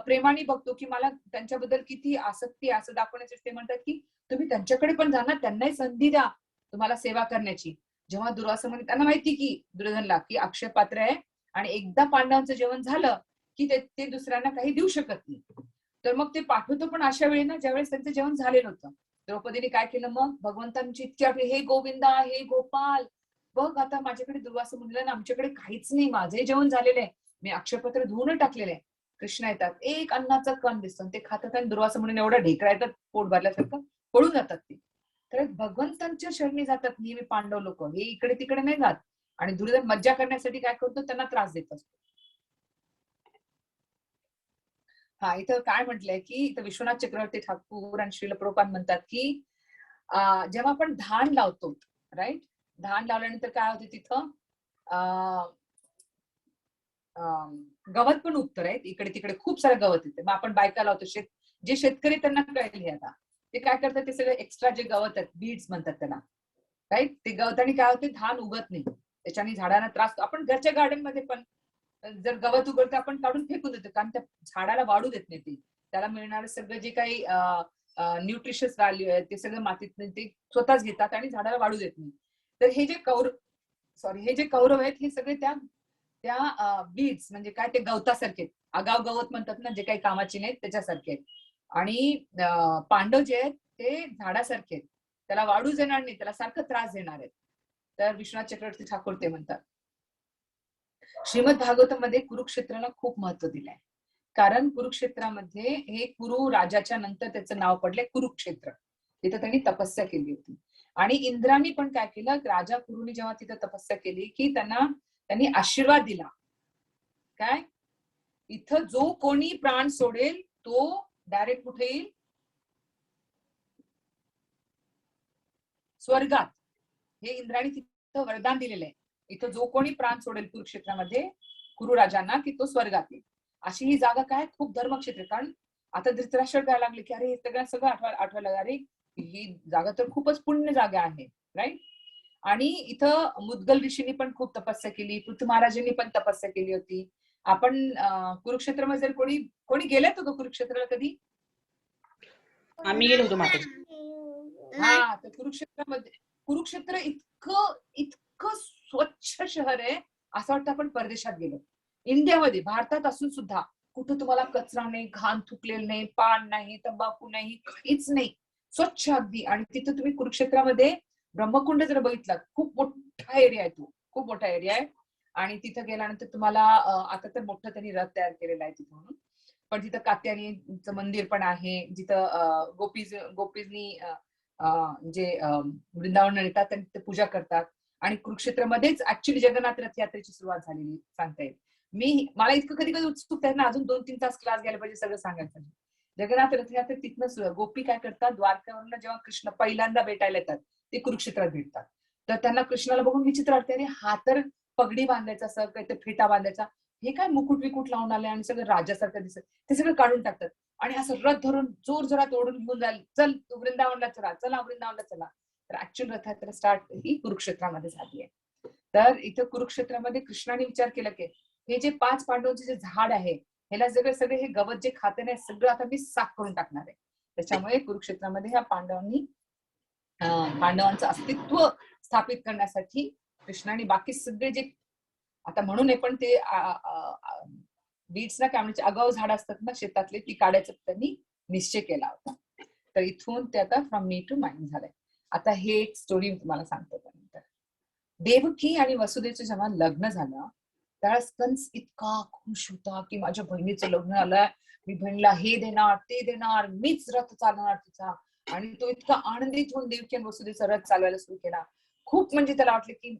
प्रेमाने बघतो, की मला त्यांच्याबद्दल किती आसक्ती, असं दाखवण्यासाठी ते म्हणतात की तुम्ही त्यांच्याकडे पण जा ना, त्यांनाही संधी द्या तुम्हाला सेवा करण्याची. जेव्हा दुर्वासा मुनी, त्यांना माहिती की दुर्योधनला की अक्षय पात्र आहे, आणि एकदा पांडवांचं जेवण झालं की ते दुसऱ्यांना काही देऊ शकत नाही, तर मग ते पाठवतो. पण अशा वेळी ना, ज्यावेळेस त्यांचं जेवण झालेलं होतं, द्रौपदीने काय केलं मग, भगवंतांची इतकी आपली, हे गोविंदा, हे गोपाल, बघ आता माझ्याकडे दुर्वासा मुनीला ना, आमच्याकडे काहीच नाही, माझे जेवण झालेलं आहे, मी अक्षयपत्र धुवून टाकलेलं आहे. कृष्ण येतात, एक अन्नाचा कण दिसतो, ते खातात, आणि दुर्वासा मुनीने एवढा ढेकळा येतात पोट भरल्यासारखं, पळून जातात ते. तर भगवंतांच्या शरणी जातात नेहमी पांडव लोक, हे इकडे तिकडे नाही जात. आणि दुर्योधन मज्जा करण्यासाठी काय करतो, त्यांना त्रास देत असतो. हा, इथं काय म्हटलंय की इथं विश्वनाथ चक्रवर्ती ठाकूर आणि श्रील प्रभुपाद म्हणतात की जेव्हा आपण धान लावतो, राईट, धान लावल्यानंतर काय होते तिथं गवत पण उगतं, राईट, इकडे तिकडे खूप सारं गवत येते. मग आपण बायका लावतो, जे शेतकरी त्यांना कळले आता, ते काय करतात, ते सगळे एक्स्ट्रा जे गवत आहेत, बीड्स म्हणतात त्याला, राईट, ते गवताने काय होते, धान उगत नाही, त्याच्याने झाडांना त्रास. आपण घरच्या गार्डन मध्ये पण जर गवत उगवतं आपण काढून फेकून देतो, कारण त्या झाडाला वाढू देत नाही, ते त्याला मिळणारं सगळं जे काही न्यूट्रिशियस व्हॅल्यू आहे ते सगळं मातीत ते स्वतःच घेतात आणि झाडाला वाढू देत नाही. तर हे जे कौरव आहेत, हे सगळे त्या बीड्स म्हणजे काय, ते गवतासारखे, आगाव गवत म्हणतात ना, जे काही कामाचे नाहीत त्याच्यासारखे आहेत. आणि पांडव जे आहेत ते झाडासारखे आहेत, त्याला वाढू देणार नाही, त्याला सारखं त्रास देणार आहेत. तर विश्वनाथ चक्रवर्ती ठाकूर ते म्हणतात. श्रीमद भागवतामध्ये कुरुक्षेत्राला खूप महत्व दिलंय, कारण कुरुक्षेत्रामध्ये हे कुरु राजाच्या नंतर त्याचं नाव पडलंय कुरुक्षेत्र. तिथे त्यांनी तपस्या केली होती. आणि इंद्राने पण काय केलं, राजा कुरूने जेव्हा तिथं तपस्या केली की त्यांनी आशीर्वाद दिला. काय, इथं जो कोणी प्राण सोडेल तो डायरेक्ट कुठे येईल, स्वर्गात. हे इंद्राने तिथं वरदान दिलेलं आहे. इथं जो कोणी प्राण सोडेल कुरुक्षेत्रामध्ये कुरु राजांना की तो स्वर्गात येईल. अशी ही जागा काय खूप धर्मक्षेत्र. कारण आता धृतराष्ट्र करायला लागले की अरे सगळं आठवायला, अरे ही जागा तर खूपच पुण्य जागा आहे, राईट. आणि इथं मुद्गल ऋषींनी पण खूप तपस्या केली, पृथ्वी महाराजांनी पण तपस्या केली होती. आपण कुरुक्षेत्रामध्ये जर कोणी गेलेत होतं कुरुक्षेत्राला कधी? आम्ही गेलो होतो माताजी. हा, तर कुरुक्षेत्र इतकं स्वच्छ शहर आहे, असं वाटतं आपण परदेशात गेलो. इंडियामध्ये, भारतात असून सुद्धा कुठं तुम्हाला कचरा नाही, घाण थुकलेलं नाही, पान नाही, तंबाखू नाही, काहीच नाही, स्वच्छ अगदी. आणि तिथं तुम्ही कुरुक्षेत्रामध्ये ब्रह्मकुंड जर बघितला, खूप मोठा एरिया आहे तो, खूप मोठा एरिया आहे. आणि तिथं गेल्यानंतर तुम्हाला आता तर मोठं त्यांनी रथ तयार केलेला आहे तिथं म्हणून, पण तिथं कात्यायनीचं मंदिर पण आहे, जिथं गोपीजनी जे वृंदावन येतात त्यांनी तिथे पूजा करतात. आणि कुरुक्षेत्रामध्येच ऍक्च्युली जगन्नाथ रथयात्रेची सुरुवात झालेली सांगता येईल. मला इतकं कधी कधी उत्सुक आहे ना, अजून 2-3 तास क्लास घ्यायला पाहिजे सगळं सांगायचं. जगन्नाथ रथयात्रे तिथनं सुरू. गोपी काय करतात, द्वारकावरून जेव्हा कृष्ण पहिल्यांदा भेटायला येतात ते कुरुक्षेत्रात भेटतात. तर त्यांना कृष्णाला बघून विचित्र वाटते, अरे हा तर पगडी बांधायचा, असं काहीतरी फेटा बांधायचा, हे काय मुकुट विकुट लावून आले आणि सगळं राजासारखं दिसत, ते सगळं काढून टाकतात. आणि असं रथ धरून जोर जोरात ओढून घेऊन जाईल, चल वृंदावनला चला, चला वृंदावनला चला. तर ऍक्च्युअल रथयात्रा स्टार्ट ही कुरुक्षेत्रामध्ये झाली आहे. तर इथं कुरुक्षेत्रामध्ये कृष्णाने विचार केला की हे जे 5 पांडवांचे जे झाड आहे, ह्याला सगळे हे गवत जे खाते नाही, सगळं आता मी साफ करून टाकणार आहे. त्याच्यामुळे कुरुक्षेत्रामध्ये ह्या पांडवांचं अस्तित्व स्थापित करण्यासाठी कृष्णाने बाकी सगळे जे आता म्हणून नये पण ते बीड्स ना काय म्हणजे आगाऊ झाड असतात ना शेतातले, ती काढायचं त्यांनी निश्चय केला होता. तर इथून ते आता फ्रॉम मी टू माइंड झालंय. आता हे एक स्टोरी तुम्हाला सांगतो. त्यानंतर देवकी आणि वसुदेवचं जेव्हा लग्न झालं त्यावेळेस कंस इतका खुश होता की माझ्या बहिणीचं लग्न आलंय, मी बहिणीला हे देणार ते देणार, मीच रथ चालवणार तिचा. आणि तो इतका आनंदित होऊन देवकी आणि वसुदेवचा रथ चालवायला सुरू केला. खूप म्हणजे त्याला वाटलं की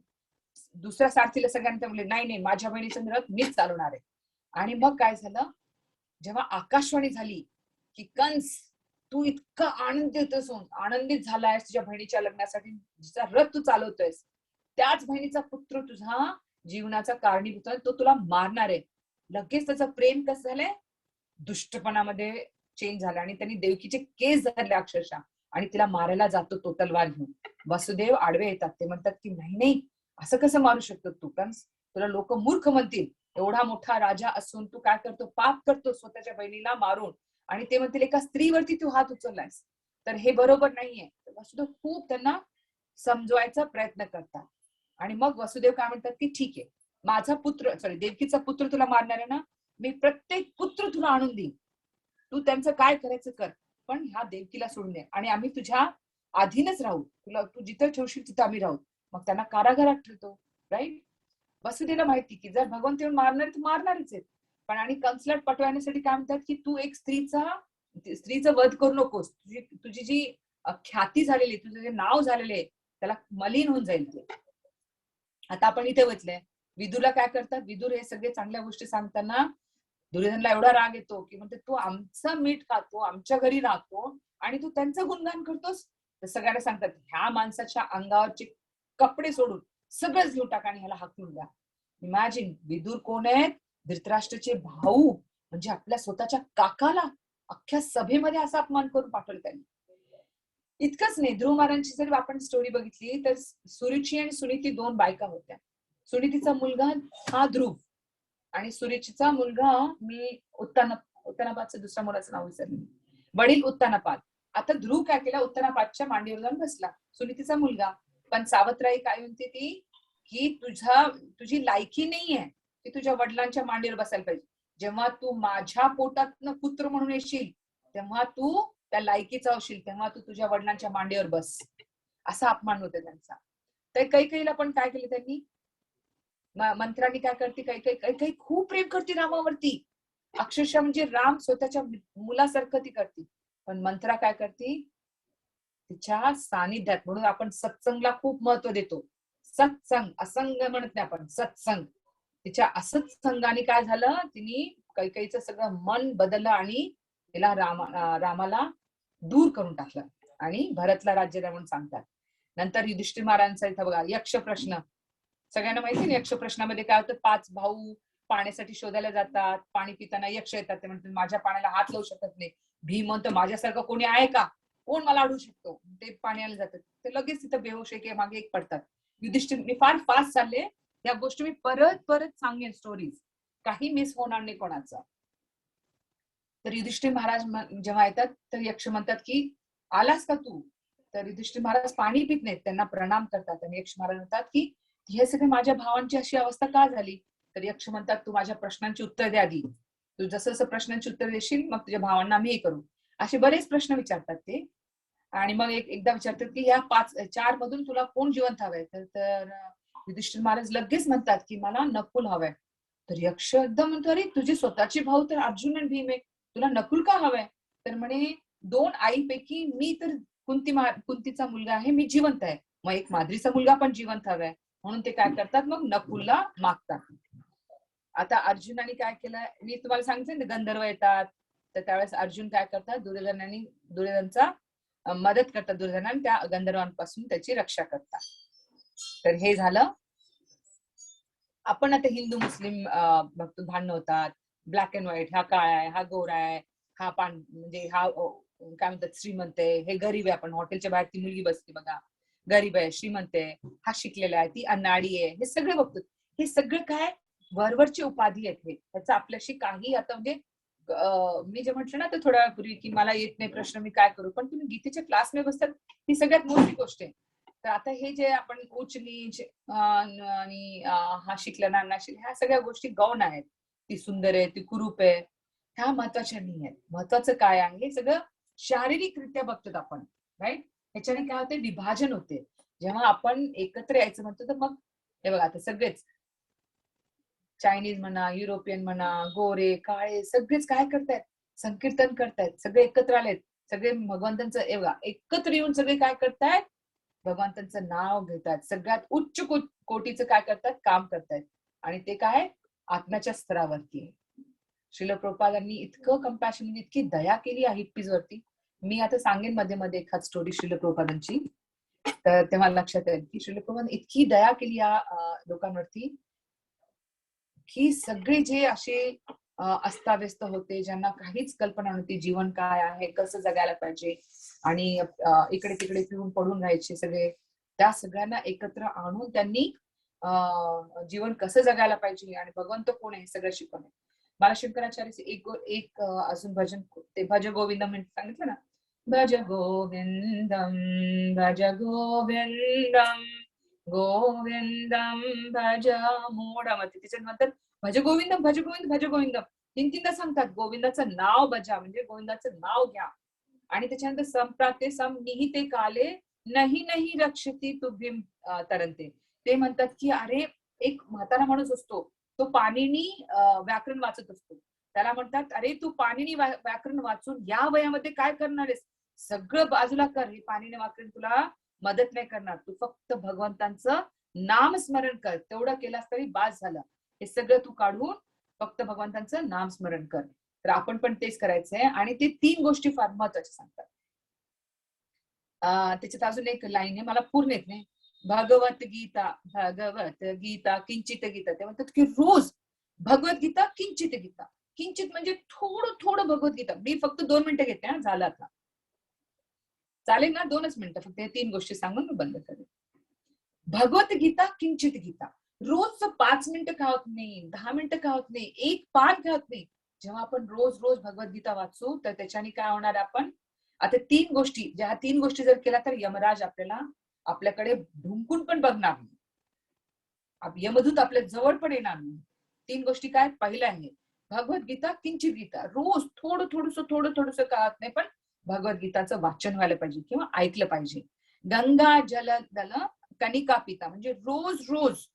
दुसऱ्या सारथीला सगळ्यांना म्हणले नाही नाही, माझ्या बहिणीचं रथ मीच चालवणार आहे. आणि मग काय झालं, जेव्हा आकाशवाणी झाली की कंस तू इतका आनंदित झालायस तुझ्या बहिणीच्या लग्नासाठी, जिचा रथ तू चालवतोयस, त्याच बहिणीचा पुत्र तुझा जीवनाचा कारणीभूत आहे, तो तुला मारणार आहे. लगेच त्याचं प्रेम कसं झालंय, दुष्टपणामध्ये चेंज झालं आणि त्यांनी देवकीचे केस धरले अक्षरशः आणि तिला मारायला जातो तो तलवार घेऊन. वसुदेव आडवे येतात, ते म्हणतात की नाही नाही, असं कसं मारू शकतो तू कंस, तुला लोक मूर्ख म्हणतील, एवढा मोठा राजा असून तू काय करतो, पाप करतो स्वतःच्या बहिणीला मारून. आणि ते म्हणतील एका स्त्रीवरती तू हात उचललायस, तर हे बरोबर नाहीये. वसुदेव खूप त्यांना समजवायचा प्रयत्न करतात. आणि मग वसुदेव काय म्हणतात की ठीक आहे, माझा पुत्र देवकीचा पुत्र तुला मारणार आहे ना, मी प्रत्येक पुत्र तुला आणून देईन, तू त्यांचं काय करायचं कर, पण ह्या देवकीला सोडून दे आणि आम्ही तुझ्या अधीनच राहू, तुला तू जिथं ठेवशील तिथं आम्ही राहू. मग त्यांना कारागारात ठेवतो, राईट. वसुदेवला माहिती की जर भगवंत येऊन मारणार तर मारणारच आहेत, पण आणि कंसला पटवण्यासाठी काय म्हणतात की तू एक स्त्रीचं वध करू नकोस, तुझी जी ख्याती झालेली, तुझं जे नाव झालेले आहे त्याला मलिन होऊन जाईल ते. आता आपण इथे बघितलंय विदूरला काय करतात, विदूर हे सगळे चांगल्या गोष्टी सांगताना दुर्योधनला एवढा राग येतो की म्हणते तू आमचं मीठ खातो, आमच्या घरी राहतो आणि तू त्यांचं गुणगान करतोस. तर सगळ्यांना सांगतात ह्या माणसाच्या अंगावरचे कपडे सोडून सगळंच घेऊन टाका आणि ह्याला हाकलून द्या. इमॅजिन, विदूर कोण आहेत, धृतराष्ट्राचे भाऊ, म्हणजे आपल्या स्वतःच्या काकाला अख्ख्या सभेमध्ये असा अपमान करून पाठवलं त्यांनी. इतकंच नाही, ध्रुव महाराजांची जर आपण स्टोरी बघितली तर सुरुची आणि सुनीती 2 बायका होत्या. सुनीतीचा मुलगा हा ध्रुव आणि सुरुचीचा मुलगा मी उत्तानपादचं दुसऱ्या मुलाचं नाव विसरले, वडील उत्तानपाद. आता ध्रुव काय केला, उत्तानपादच्या मांडीवर जाऊन बसला, सुनीतीचा मुलगा. पण सावत्राई काय म्हणते ती की तुझी लायकी नाहीये की तुझ्या वडिलांच्या मांडीवर बसायला पाहिजे. जेव्हा तू माझ्या पोटातनं पुत्र म्हणून येशील तेव्हा तू त्या लायकीचा होशील, तेव्हा तू तुझ्या वडिलांच्या मांडीवर बस. असा अपमान होता त्यांचा. तर कैकेयीला पण काय केलं त्यांनी, मंत्रांनी काय करते, कैकेयी खूप प्रेम करते रामावरती, अक्षरशः म्हणजे राम स्वतःच्या मुलासारखं ती करते. पण मंत्रा काय करते, तिच्या सानिध्यात, म्हणून आपण सत्संगला खूप महत्व देतो. सत्संग, असंग म्हणत नाही आपण, सत्संग. तिच्या असंच संघाने काय झालं, तिने कैकेयीचं सगळं मन बदललं आणि तिला रामाला दूर करून टाकलं आणि भरतला राज्य द्या म्हणून सांगतात. नंतर युधिष्ठिर महाराजांचा इथं बघा यक्ष प्रश्न, सगळ्यांना माहिती ना यक्ष प्रश्नामध्ये काय होतं, 5 भाऊ पाण्यासाठी शोधायला जातात, पाणी पिताना यक्ष येतात, ते म्हणतात माझ्या पाण्याला हात लावू शकत नाही. भीम म्हणतो माझ्यासारखं कोणी आहे का, कोण मला अडवू शकतो, ते पाण्याला जातात, ते लगेच तिथं बेहोश एक मागे एक पडतात. युधिष्ठिर, मी फार फास्ट चालले, या गोष्टी मी परत परत सांगेन स्टोरीज, काही मिस होणार नाही कोणाचा. तर युधिष्ठिर महाराज जेव्हा येतात तर यक्ष म्हणतात की आलास का तू, तर युधिष्ठिर महाराज पाणी पित नाहीत, त्यांना प्रणाम करतात आणि यक्ष महाराज म्हणतात की हे सगळे माझ्या भावांची अशी अवस्था का झाली, तर यक्ष म्हणतात तू माझ्या प्रश्नांची उत्तर द्या आधी, तू जसं जसं प्रश्नांची उत्तर देशील मग तुझ्या भावांना आम्ही हे करू. असे बरेच प्रश्न विचारतात ते. आणि मग एकदा विचारतात की या 4 मधून तुला कोण जिवंत हवंय, तर युधिष्ठिर महाराज लगेच म्हणतात की मला नकुल हवंय. तर यक्ष एकदम म्हणतो अरे तुझे स्वतःचे भाऊ तर अर्जुन आणि भीम आहे, तुला नकुल का हवंय, तर म्हणे 2 आईपैकी मी तर कुंतीचा मुलगा आहे, मी जिवंत आहे, मग एक माद्रीचा मुलगा पण जिवंत हवाय, म्हणून ते काय करतात मग नकुलला मागतात. आता अर्जुनाने काय केलं मी तुम्हाला सांगते ना, गंधर्व येतात तर त्यावेळेस अर्जुन काय करतात, दुर्योधनचा मदत करतात, दुर्योधनाने त्या गंधर्वांपासून त्याची रक्षा करतात. तर हे झालं. आपण आता हिंदू मुस्लिम भांडणं होतात, ब्लॅक अँड व्हाईट, हा काळा आहे, हा गोरा आहे, हा म्हणजे हा काय म्हणतात श्रीमंत आहे, हे गरीब आहे. आपण हॉटेलच्या बाहेर ती मुलगी बसते बघा, गरीब आहे, श्रीमंत आहे, हा शिकलेला आहे, ती अनाडी आहे, हे सगळे बघतो. हे सगळं काय वरवरची उपाधी आहेत, हे त्याचा आपल्याशी काही आता म्हणजे मी जे म्हटलं ना तर थोड्या वेळापूर्वी की मला येत नाही प्रश्न, मी काय करू, पण तुम्ही गीतेच्या क्लासमध्ये बसतात, ही सगळ्यात मोठी गोष्ट आहे. तर आता हे जे आपण उच्च नीच आणि हा शिकला ना ह्या सगळ्या गोष्टी गौण आहेत, ती सुंदर आहे, ती कुरूप आहे, ह्या महत्वाच्या नाही आहेत. महत्वाचं काय आहे, हे सगळं शारीरिकरित्या बघतात आपण, राईट. ह्याच्याने काय होते, विभाजन होते. जेव्हा आपण एकत्र यायचं म्हणतो तर मग हे बघा आता सगळेच चायनीज म्हणा, युरोपियन म्हणा, गोरे काळे सगळेच काय करतायत, संकीर्तन करतायत, सगळे एकत्र आलेत, सगळे भगवंतांचं एवढा एकत्र येऊन सगळे काय करतायत, भगवंतांचं नाव घेतात, सगळ्यात उच्च कोटीचं काय करतात, काम करतायत. आणि ते काय आत्म्याच्या स्तरावरती. श्रील प्रभुपादांनी इतकं कंपॅशन म्हणजे इतकी दया केली आहे हिप्पीज वरती. मी आता सांगेन मध्ये मध्ये एखाद स्टोरी श्रील प्रभुपादांची, तर तेव्हा लक्षात येईल की श्रील प्रभुपादांनी इतकी दया केली या लोकांवरती की सगळे जे असे अस्ताव्यस्त होते, ज्यांना काहीच कल्पना नव्हती जीवन काय आहे, कसं जगायला पाहिजे, आणि इकडे तिकडे पिऊन पडून राहायचे सगळे, त्या सगळ्यांना एकत्र आणून त्यांनी जीवन कसं जगायला पाहिजे आणि भगवंत कोण आहे हे सगळं शिकवलं. मला शंकराचार्य एक अजून भजन, ते भज गोविंदम म्हणून सांगितलं ना, भज गोविंदम भज गोविंदम गोविंदम भज मोडामती. त्याच्यात म्हणतात भज गोविंदम भज गोविंद भज गोविंदम, 3-3दा सांगतात. गोविंदाचं नाव भजा म्हणजे गोविंदाचं नाव घ्या. आणि त्याच्यानंतर संप्राते सम निहिते काले नाही नाही रक्षती तुभ्यम तरंते. ते म्हणतात की अरे एक म्हातारा माणूस असतो, तो पाणिनी व्याकरण वाचत असतो, त्याला म्हणतात अरे तू पाणिनी व्याकरण वाचून या वयामध्ये काय करणार आहेस, सगळं बाजूला कर, हे पाणिनी व्याकरण तुला मदत नाही करणार, तू फक्त भगवंतांचं नामस्मरण कर, तेवढं केलास तरी बास झालं. हे सगळं तू काढून फक्त भगवंतांचं नामस्मरण कर. तर आपण पण तेच करायचंय. आणि ते 3 गोष्टी फार महत्वाच्या सांगतात. त्याच्यात अजून एक लाईन आहे, मला पूर्ण येत नाही. भगवत गीता किंचित गीता. ते म्हणतात की रोज भगवद्गीता किंचित गीता. किंचित म्हणजे थोडं थोडं भगवद्गीता. मी फक्त 2 मिनिटं घेते हा, झालं आता, चालेल ना, 2च मिनिटं फक्त. हे 3 गोष्टी सांगून मी बंद करेन. भगवद्गीता किंचित गीता. रोज 5 मिनिटं का होत नाही, 10 मिनिटं का होत नाही, 1 पाठ का होत नाही. जेव्हा आपण रोज रोज भगवद्गीता वाचू तर त्याच्याने काय होणार, आपण आता 3 गोष्टी, ज्या 3 गोष्टी जर केल्या तर यमराज आपल्याकडे ढुंकून पण बघणार नाही, यमदूत आपल्या जवळ पण येणार नाही. 3 गोष्टी काय, पहिल्या आहे भगवद्गीता किंचित गीता. रोज थोडं थोडंसं का होत नाही, पण भगवद्गीताचं वाचन व्हायला पाहिजे किंवा ऐकलं पाहिजे. गंगा जल कणिका पिता म्हणजे रोज रोज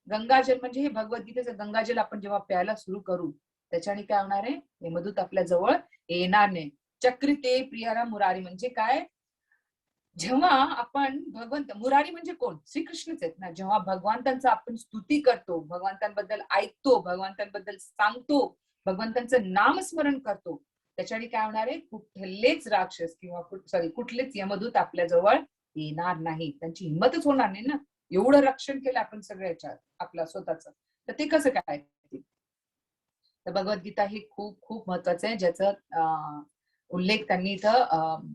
गंगाजल, म्हणजे हे भगवद्गीतेचं गंगाजल आपण जेव्हा प्यायला सुरू करू त्याच्याने काय होणार आहे, यमदूत आपल्या जवळ येणार नाही. चक्रिते प्रियारा मुरारी म्हणजे काय, जेव्हा आपण भगवंत, मुरारी म्हणजे कोण? श्रीकृष्णच आहेत ना. जेव्हा भगवंतांचं आपण स्तुती करतो, भगवंतांबद्दल ऐकतो, भगवंतांबद्दल सांगतो, भगवंतांचं नामस्मरण करतो, त्याच्याने काय होणार आहे? कुठलेच राक्षस किंवा कुठलेच यमदूत आपल्या जवळ येणार नाही. त्यांची हिंमतच होणार नाही ना. एवढं रक्षण केलं आपण सगळ्याच्या आपल्या स्वतःच, तर ते कसं काय? तर भगवद्गीता ही खूप खूप महत्वाचं आहे, ज्याचा उल्लेख त्यांनी इथं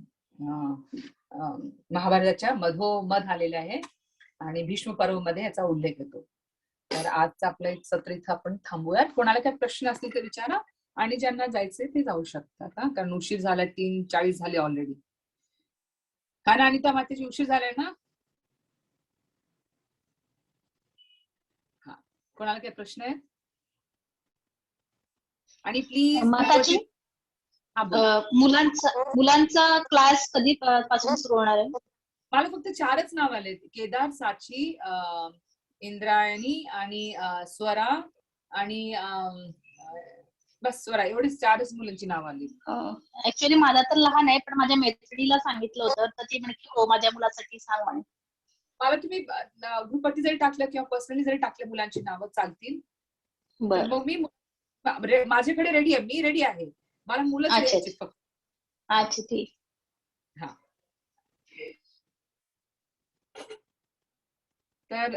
महाभारताच्या मधोमध आलेला आहे आणि भीष्म पर्व मध्ये याचा उल्लेख येतो. तर आजचं आपलं एक सत्र इथं आपण थांबूयात. कोणाला काही प्रश्न असतील तर विचारा, आणि ज्यांना जायचंय ते जाऊ शकतात, कारण उशीर झाला, 3:40 झाले ऑलरेडी. हा ना अनिता मातेची, उशीर झालाय ना? हा, कोणाला काही प्रश्न आहे? आणि प्लीज माताजी, मुलांचा क्लास कधी पासून सुरू होणार आहे? मला फक्त 4च नाव आले, केदार, साची, इंद्रायणी आणि स्वरा आणि बस स्वरा, एवढीच 4च मुलांची नाव आली. ऍक्च्युअली माझा तर लहान आहे, पण माझ्या मैत्रिणीला सांगितलं होतं, तर ती म्हणे हो माझ्या मुलासाठी सांग म्हणे. मला तुम्ही ग्रुपवरती जरी टाकलं किंवा पर्सनली जरी टाकले मुलांची नावं चालतील. तर मग मी माझ्याकडे रेडी आहे, मी रेडी आहे, मला मुलं द्यायची फक्त. अच्छा ठीक. हा, तर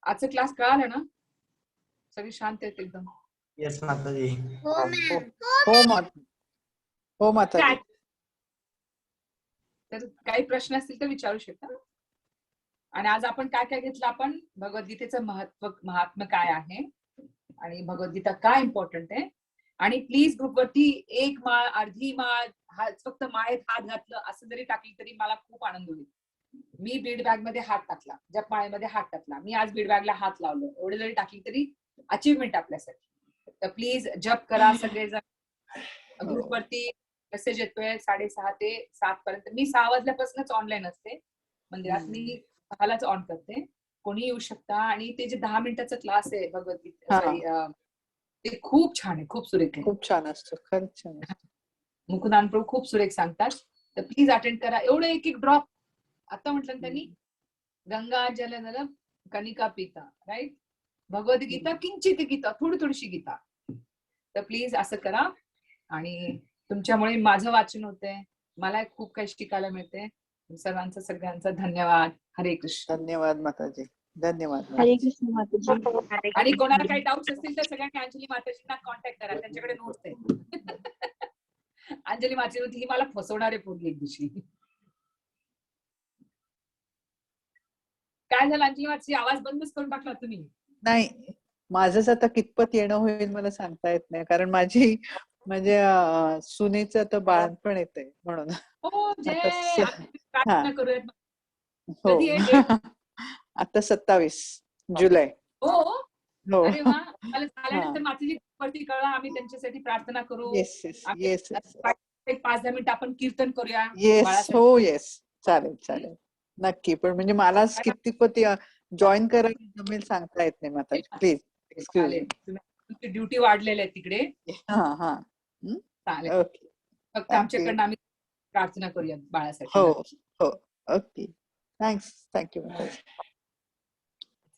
आजचा क्लास कळाला ना? सगळी शांत आहेत एकदम? येस माताजी. हो मॅम. हो माताजी. तर काही प्रश्न असतील तर विचारू शकता. आणि आज आपण काय काय घेतलं? आपण भगवद्गीतेचं महात्म्य काय आहे आणि भगवद्गीता काय इम्पॉर्टंट आहे. आणि प्लीज ग्रुपवरती 1 माळ, अर्धी माळ, फक्त माळेत हात घातलं असं जरी टाकली तरी मला खूप आनंद होईल. मी बीड बॅग मध्ये हात टाकला, जपमाळेमध्ये हात टाकला, मी आज बीड बॅगला हात लावलो, एवढे जरी टाकली तरी अचीवमेंट आपल्यासाठी. तर प्लीज जप करा सगळेजण. ग्रुपवरती मेसेज येतोय 6:30 ते 7 पर्यंत. मी 6 वाजल्यापासूनच ऑनलाईन असते मंदिरात. मी 6लाच ऑन करते, कोणी येऊ शकता. आणि ते जे 10 मिनिटाचा क्लास आहे भगवद्गीता, ते खूप छान आहे, खूप सुरेख आहे, खूप छान असतं, खरंच छान. मुकुंदान प्रभू खूप सुरेख सांगतात. तर प्लीज अटेंड करा. एवढं 1 ड्रॉप, आता म्हटलं ना त्यांनी, गंगा जल नल कनिका पिता, राईट? भगवद्गीता किंचित गीता, थोडीशी गीता. तर प्लीज असं करा. आणि तुमच्यामुळे माझं वाचन होतंय, मला खूप काही शिकायला मिळते. सगळ्यांचा धन्यवाद. हरे कृष्ण. धन्यवाद माताजी, धन्यवाद. हरे कृष्ण माताजी. आणि कोणाला काही डाऊट्स असतील तर सगळ्यांनी अंजली माताजींना कॉन्टॅक्ट करा, त्यांच्याकडे नोट्स आहे. अंजली माताजी ही मला फसवणारे पोरगी एक दिवशी. काय झालं अंजली माताजी? आवाज बंदच करून टाकला तुम्ही. नाही, माझंच आता कितपत येणं होईल मला सांगता येत नाही, कारण माझी म्हणजे सुनेचं आता बाळपण येतंय म्हणून. हो, जय. प्रार्थना करूयात. हो, कधी आहे date? आता 27 जुलै. हो, हो. अरे वा. मला झाल्यानंतर माताजी वरती कळवा, आम्ही त्यांच्यासाठी प्रार्थना करू. येस येस येस येस 5-10 मिनिटं आपण कीर्तन करूया. येस. हो येस, चालेल चालेल, नक्की. पण म्हणजे मला कितीपत जॉईन करायला जमेल सांगता येत नाही माताजी, प्लीज एक्सक्यूज मी. तुमची ड्युटी वाढलेली आहे तिकडे. हा हा, चालेल. ओके. फक्त आमच्याकडनं आम्ही प्रार्थना करूया बाळासाठी. हो हो, ओके. थँक्यू माताजी.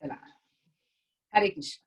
चला, हरे कृष्ण.